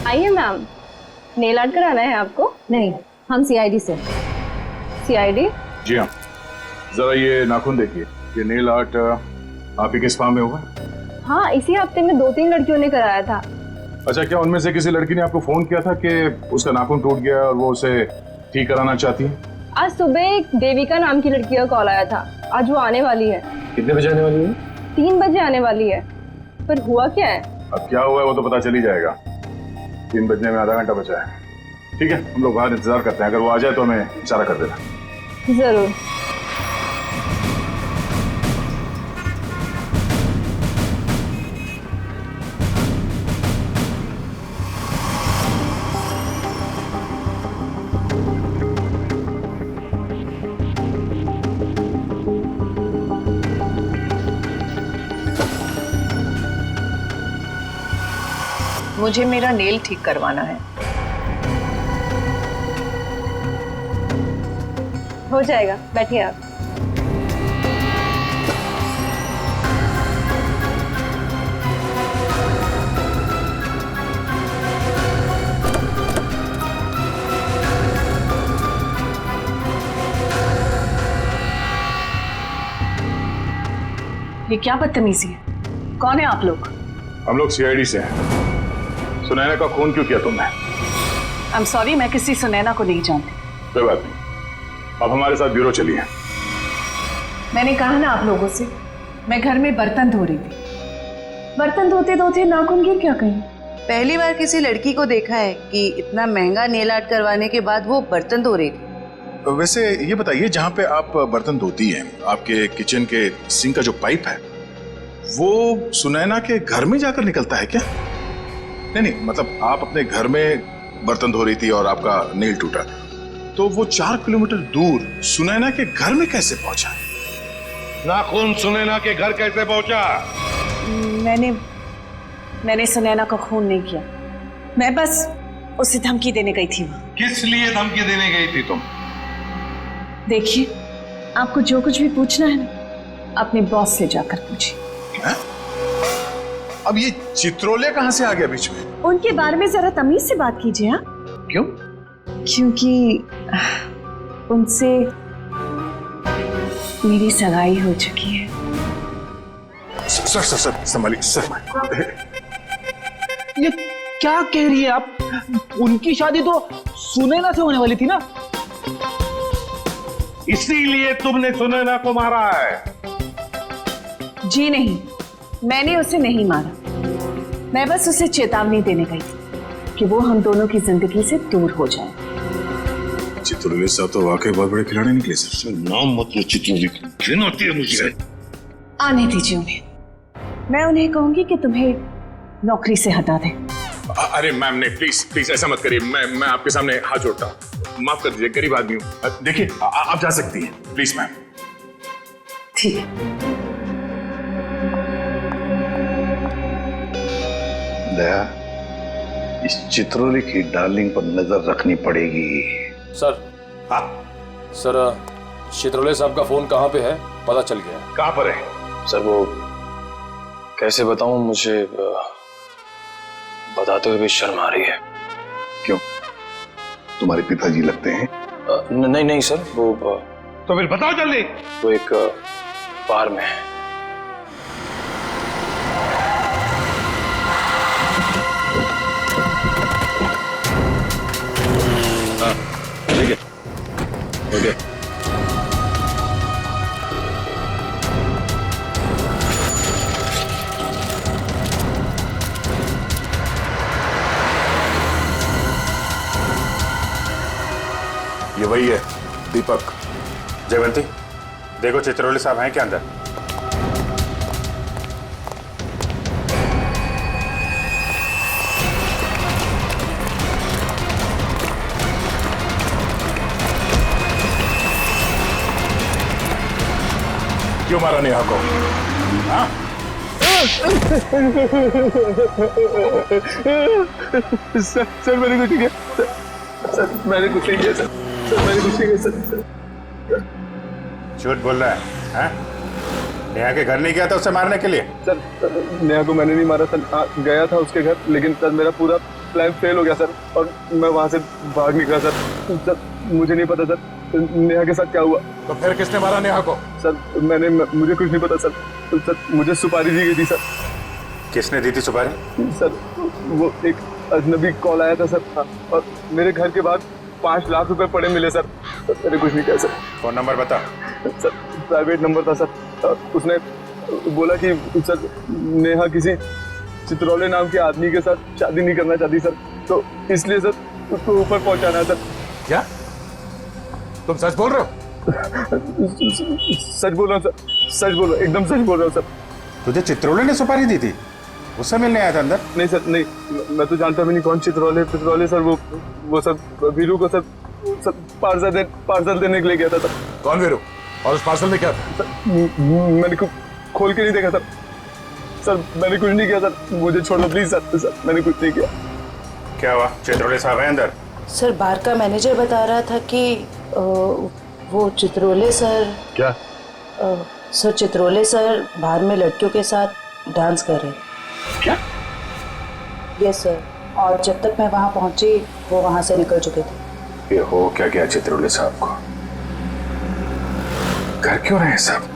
आइए मैम, नेल आर्ट कराना है आपको? नहीं, हम सीआईडी से। सीआईडी? जी हाँ, जरा ये नाखून देखिए, ये नेल आर्ट आप ही के स्पा में होगा? हाँ, इसी हफ्ते में 2-3 लड़कियों ने कराया था। अच्छा, क्या उनमें से किसी लड़की ने आपको फोन किया था कि उसका नाखून टूट गया और वो उसे ठीक कराना चाहती है? आज सुबह एक देविका नाम की लड़की का कॉल आया था। आज वो आने वाली है। कितने बजे आने वाली है? 3 बजे आने वाली है। पर हुआ क्या है? अब क्या हुआ है वो तो पता चल ही जाएगा। 3 बजने में आधा घंटा बचा है। ठीक है, हम लोग बाहर इंतजार करते हैं, अगर वो आ जाए तो हमें इशारा कर देना। जरूर। मुझे मेरा नेल ठीक करवाना है। हो जाएगा, बैठिए आप। ये क्या बदतमीजी है? कौन है आप लोग? हम लोग सीआईडी से हैं। सुनैना का खून क्यों किया तुमने? आई एम सॉरी, मैं किसी सुनैना को नहीं जानती। कोई बात नहीं, अब हमारे साथ ब्यूरो चलिए। मैंने कहा ना आप लोगों से, मैं घर में बर्तन धो रही थी। बर्तन धोते धोते नाखून गिर क्या कहीं? पहली बार किसी लड़की को देखा है कि इतना महंगा नेल आर्ट करवाने के बाद वो बर्तन धो रही थी। वैसे ये बताइए, जहाँ पे आप बर्तन धोती हैं, आपके किचन के सिंक का जो पाइप है वो सुनैना के घर में जाकर निकलता है क्या? नहीं, मतलब आप अपने घर में बर्तन धो रही थी और आपका नेल टूटा, तो वो 4 किलोमीटर दूर सुनैना के घर में कैसे पहुंचा? नाखून सुनैना के घर कैसे पहुंचा? मैंने सुनैना का खून नहीं किया। मैं बस उसे धमकी देने गई थी। किस लिए धमकी देने गई थी तुम? देखिए, आपको जो कुछ भी पूछना है ना, अपने बॉस से जाकर पूछिए। अब ये चित्रोले कहां से आ गया बीच में? उनके बारे में जरा तमीज से बात कीजिए। हाँ, क्यों? क्योंकि उनसे मेरी सगाई हो चुकी है। सर संभालिए सर। ये क्या कह रही है आप? उनकी शादी तो सुनैना से होने वाली थी ना? इसीलिए तुमने सुनैना को मारा है? जी नहीं, मैंने उसे नहीं मारा। मैं बस उसे चेतावनी देने गई थी कि वो हम दोनों की जिंदगी से दूर हो जाए। चित्रोले साहब तो वाकई बहुत बड़े खिलाड़ी निकले सर। नाम मत लो चित्रोले, घिन होती है मुझे। आने दीजिए उन्हें। मैं उन्हें कहूंगी कि तुम्हें नौकरी से हटा दें। अरे मैम ने प्लीज ऐसा मत करिए। मैं आपके सामने हाथ जोड़ता हूँ, माफ कर दीजिए, गरीब आदमी हूँ। देखिए आप जा सकती हैं, प्लीज मैम। ठीक है। दया, इस चित्रोले की डार्लिंग पर नजर रखनी पड़ेगी। सर। हाँ सर, चित्रोले साहब का फोन कहाँ पे है पता चल गया। कहाँ पर है? सर वो कैसे बताऊं, मुझे बताते हुए भी शर्म आ रही है। क्यों, तुम्हारे पिताजी लगते हैं? नहीं नहीं सर, वो तो फिर बताओ जल्दी। वो एक बार में है। ठीक है, ओके। ये वही है, दीपक। जयवंती, देखो चित्रोले साहब हैं क्या अंदर? क्यों मारा नेहा को? हाँ? सर मैंने कुछ नहीं किया। सर मैंने कुछ नहीं किया। सर मैंने कुछ नहीं किया। सर झूठ बोल रहा है? हाँ? नेहा के घर नहीं गया था उसे मारने के लिए? सर नेहा को मैंने नहीं मारा सर। गया था उसके घर, लेकिन सर मेरा पूरा प्लान फेल हो गया सर, और मैं वहां से भाग निकला सर। सर मुझे नहीं पता सर नेहा के साथ क्या हुआ। तो फिर किसने मारा नेहा को? सर मुझे कुछ नहीं पता सर। सर मुझे सुपारी दी गई थी सर। किसने दी थी सुपारी? सर वो एक अजनबी कॉल आया था सर, और मेरे घर के बाहर 5 लाख रुपए पड़े मिले सर। मैंने कुछ नहीं किया सर। फोन नंबर बता। सर प्राइवेट नंबर था सर। उसने बोला कि सर नेहा किसी चित्रोले नाम के आदमी के साथ शादी नहीं करना चाहती सर, तो इसलिए सर उसको ऊपर पहुंचाना है सर। क्या तुम सच बोल रहे हो? सच बोल रहा हूँ सर, सच बोल रहा हूँ, एकदम सच बोल रहा हूँ सर। तुझे चित्रोले ने सुपारी दी थी? उससे मिलने आया था अंदर? नहीं सर, नहीं, मैं तो जानता भी नहीं कौन चित्रोले सर। वो सर वीरू को सर पार्सल देने के लिए गया था सर। कौन वीरू? और उस पार्सल में क्या था? मैंने खोल के नहीं देखा सर। सर मैंने कुछ नहीं किया सर, मुझे छोड़ दो प्लीज सर। सर मैंने कुछ नहीं किया। क्या हुआ? चित्रोले साहब है अंदर? सर बार का मैनेजर बता रहा था कि वो चित्रोले सर। क्या? सर चित्रोले सर बाहर में लड़कियों के साथ डांस कर रहे। क्या? यस सर, और जब तक मैं वहां पहुंची वो वहां से निकल चुके थे। ये हो क्या गया चित्रोले साहब को? घर क्यों रहे सब?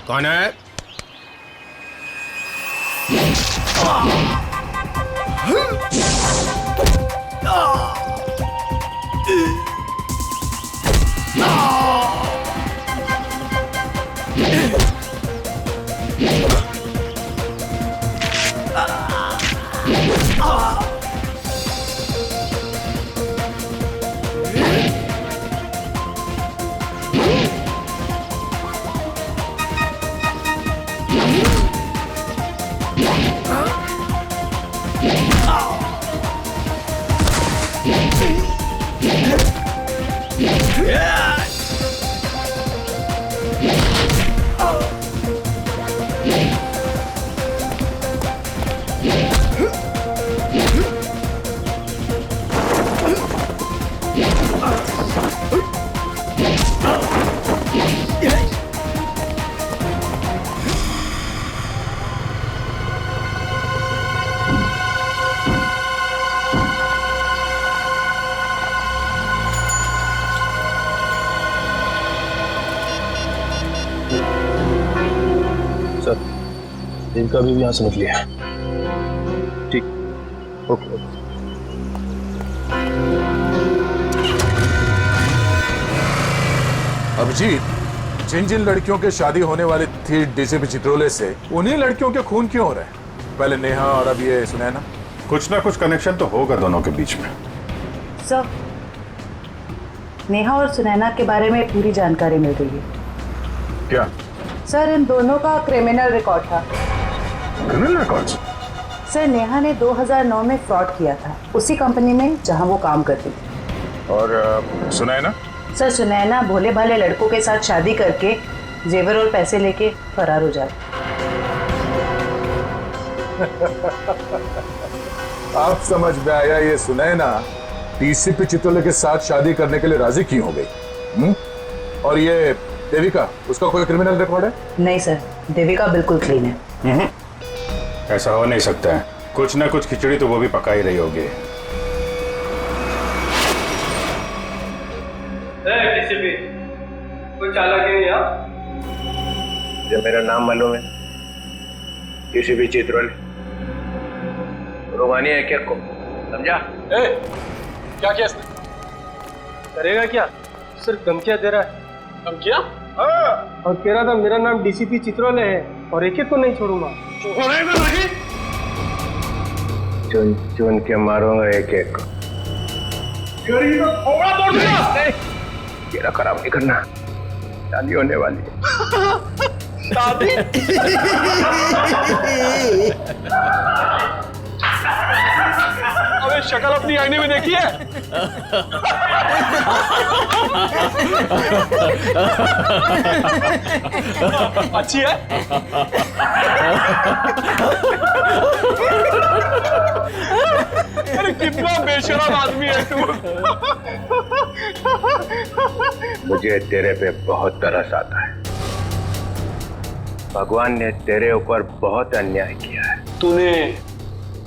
कौन है? इनका भी यहाँ समझ लिया। ठीक, ओके। अभिजीत, जिन जिन लड़कियों के शादी होने वाली थी डीसीपी चित्रोले से, उन्हीं लड़कियों के खून क्यों हो रहे हैं? पहले नेहा और अब ये सुनैना, कुछ ना कुछ कनेक्शन तो होगा दोनों के बीच में। सर, नेहा और सुनैना के बारे में पूरी जानकारी मिल गई है। क्या? सर, इन दोनों का क्रिमिनल रिकॉर्ड था। Criminal records? सर, नेहा ने 2009 में फ्रॉड किया था उसी कंपनी में जहां वो काम करती थी। और सुनैना? सर, सुनैना भोले भाले लड़कों के साथ शादी करके जेवर और पैसे लेके फरार हो जाती। आप समझ में आया, ये सुनैना डीसीपी चित्रोले के साथ शादी करने के लिए राजी क्यों हो गई? और ये देविका, उसका कोई क्रिमिनल रिकॉर्ड है? नहीं सर, देविका बिल्कुल क्लीन है। ऐसा हो नहीं सकता है, कुछ ना कुछ खिचड़ी तो वो भी पका ही रही होगी। डीसीपी, कोई चालाक है यहाँ? जो मेरा नाम मालूम है, डीसीपी चित्रोले। रोमानी है क्या को, समझा? क्या किया इसने? करेगा क्या? सिर्फ धमकियां दे रहा है। धमकियां? हाँ। और कह रहा था मेरा नाम डीसीपी चित्रोले है और एक को नहीं छोड़ूंगा। छोड़ेगा नहीं? चुन चुन के मारूंगा एक एक को। तेरा खराब नहीं करना, शादी होने वाली है। शादी? अबे शक्ल अपनी आईने में देखी है? अच्छी है? अरे कितना बेशरम आदमी है तू। मुझे तेरे पे बहुत तरस आता है। भगवान ने तेरे ऊपर बहुत अन्याय किया है। तूने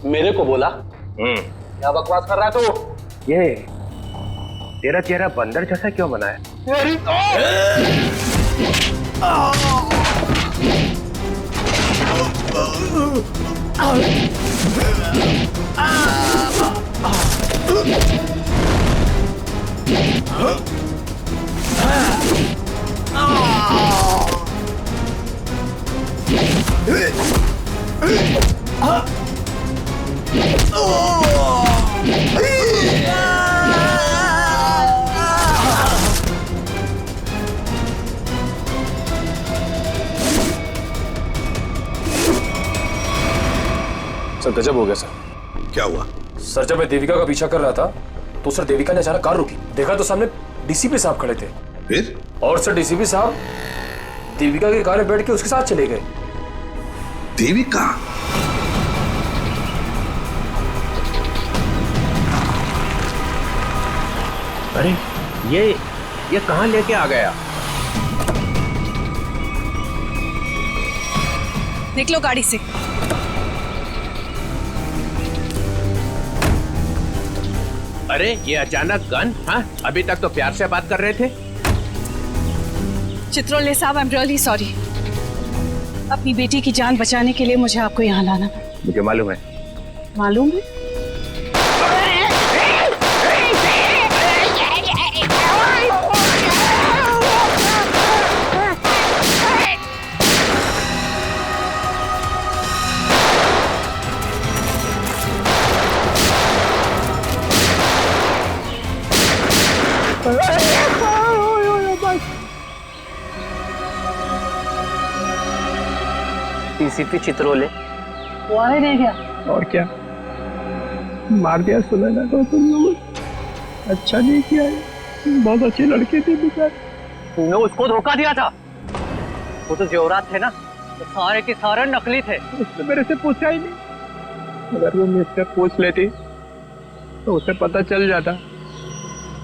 मेरे को बोला? क्या बकवास कर रहा है तू? ये तेरा चेहरा बंदर जैसा क्यों बना है? तेरी तो सर गजब हो गया सर। क्या हुआ? सर जब मैं देविका का पीछा कर रहा था तो सर देविका ने अचानक कार रोकी, देखा तो सामने डीसीपी साहब खड़े थे। फिर? और सर डीसीपी साहब देविका की कार में बैठ के उसके साथ चले गए। देविका? अरे ये कहां लेके आ गया? निकलो गाड़ी से। अरे ये अचानक गन? हाँ, अभी तक तो प्यार से बात कर रहे थे। चित्रोले साहब, आई एम रियली सॉरी। अपनी बेटी की जान बचाने के लिए मुझे आपको यहाँ लाना पड़ा। मुझे मालूम है। मालूम है? डीसीपी चित्रोले वो आने नहीं गया। और क्या, मार दिया सुनैना को तुम लोगों। अच्छा नहीं किया, बहुत अच्छी लड़की थी बेचारी। तूने उसको धोखा दिया था। वो तो जेवरात थे ना, तो सारे के सारे नकली थे। उसने मेरे से पूछा ही नहीं। अगर वो मुझसे पूछ लेती तो उसे पता चल जाता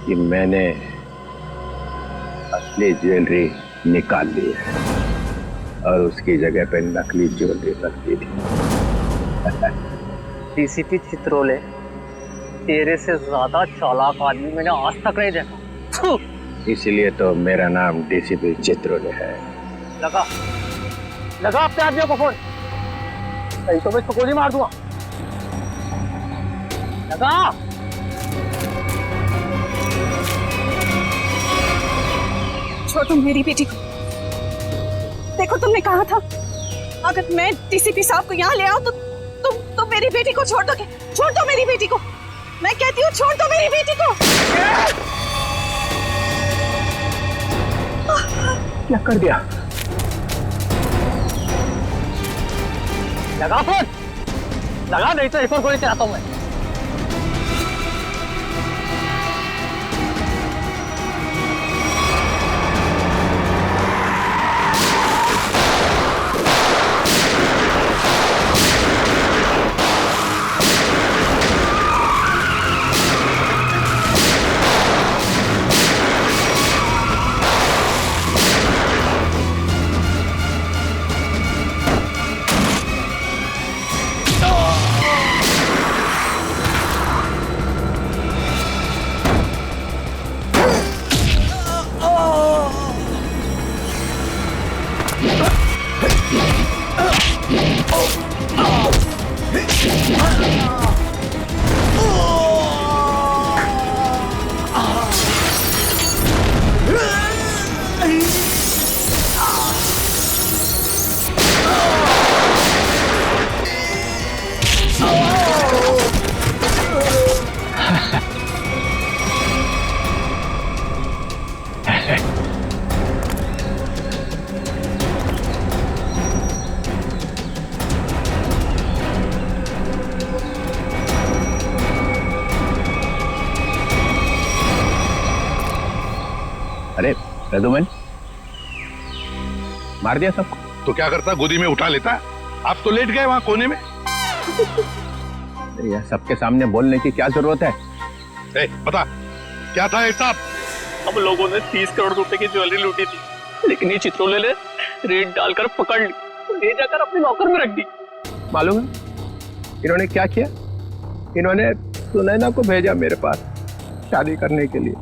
कि मैंने असली ज्वेलरी निकाल ली है और उसकी जगह पे नकली ज्वेलरी रखती थी। डीसीपी चित्रोले, तेरे से ज्यादा चालाक आदमी मैंने आज तक नहीं देखा। इसलिए तो मेरा नाम डीसीपी चित्रोले है। लगा अपने आदमियों को फोन, नहीं तो मैं इसको गोली मार दूंगा। लगा। छोड़ तुम मेरी बेटी को। देखो तुमने कहा था अगर मैं डीसीपी साहब को यहाँ ले आऊं तो मेरी बेटी को छोड़ दो, छोड़ दो मेरी बेटी को, मैं कहती हूँ छोड़ दो मेरी बेटी को। क्या कर दिया? लगा फोन, लगा, नहीं तो एक और गोली चलाता हूँ मैं। अरे रघुवन, मार दिया सबको? तो क्या करता, गोदी में उठा लेता? आप तो लेट गए वहां कोने में। यार सबके सामने बोलने की क्या जरूरत है? बता क्या था हिसाब? हम लोगों ने 30 करोड़ रुपए की ज्वेलरी लूटी थी, लेकिन ये चित्रोले ने रेड डालकर पकड़ ली, ले जाकर अपने लॉकर में रख दी। मालूम है इन्होंने क्या किया? इन्होंने सुनैना को भेजा मेरे पास शादी करने के लिए,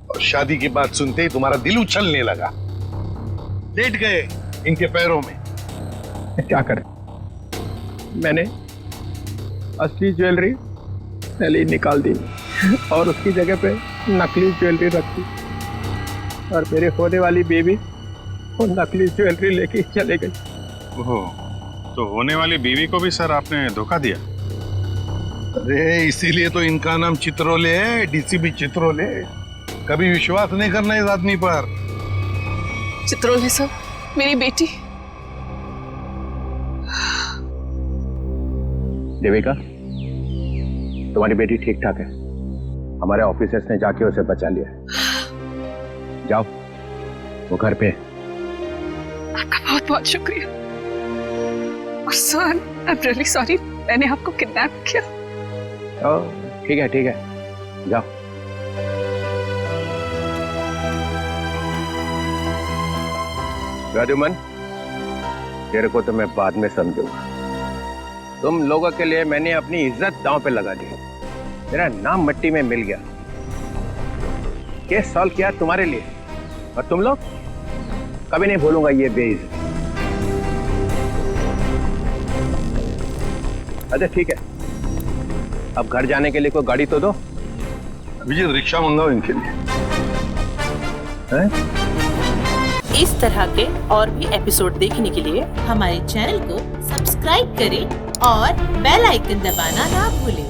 और शादी की बात सुनते ही तुम्हारा दिल उछलने लगा, लेट गए इनके पैरों में। क्या करें, मैंने असली ज्वेलरी पहले ही निकाल दी और उसकी जगह पे नकली ज्वेलरी रख दी, और मेरे होने वाली बेबी वो नकली ज्वेलरी लेके चले गई। ओहो, तो होने वाली बीवी को भी सर आपने धोखा दिया? अरे इसीलिए तो इनका नाम चित्रोले है, डीसीपी चित्रोले। कभी विश्वास नहीं करना इस आदमी पर। चित्रोले साहब, मेरी बेटी। देविका, तुम्हारी बेटी ठीक ठाक है, हमारे ऑफिसर्स ने जाके उसे बचा लिया। जाओ वो घर पे। आपका बहुत बहुत शुक्रिया। और sir, I am really sorry, मैंने आपको किडनैप किया। ठीक है ठीक है, जाओ। राजूमन, तेरे को तो मैं बाद में समझूंगा। तुम लोगों के लिए मैंने अपनी इज्जत दांव पे लगा दी, मेरा नाम मिट्टी में मिल गया। केस सॉल्व किया तुम्हारे लिए, और तुम लोग कभी नहीं भूलूंगा ये बेइज्जती। अच्छा ठीक है, अब घर जाने के लिए कोई गाड़ी तो दो। अभिजीत, रिक्शा मंगाओ इनके लिए। इस तरह के और भी एपिसोड देखने के लिए हमारे चैनल को सब्सक्राइब करें और बेल आइकन दबाना ना भूलें।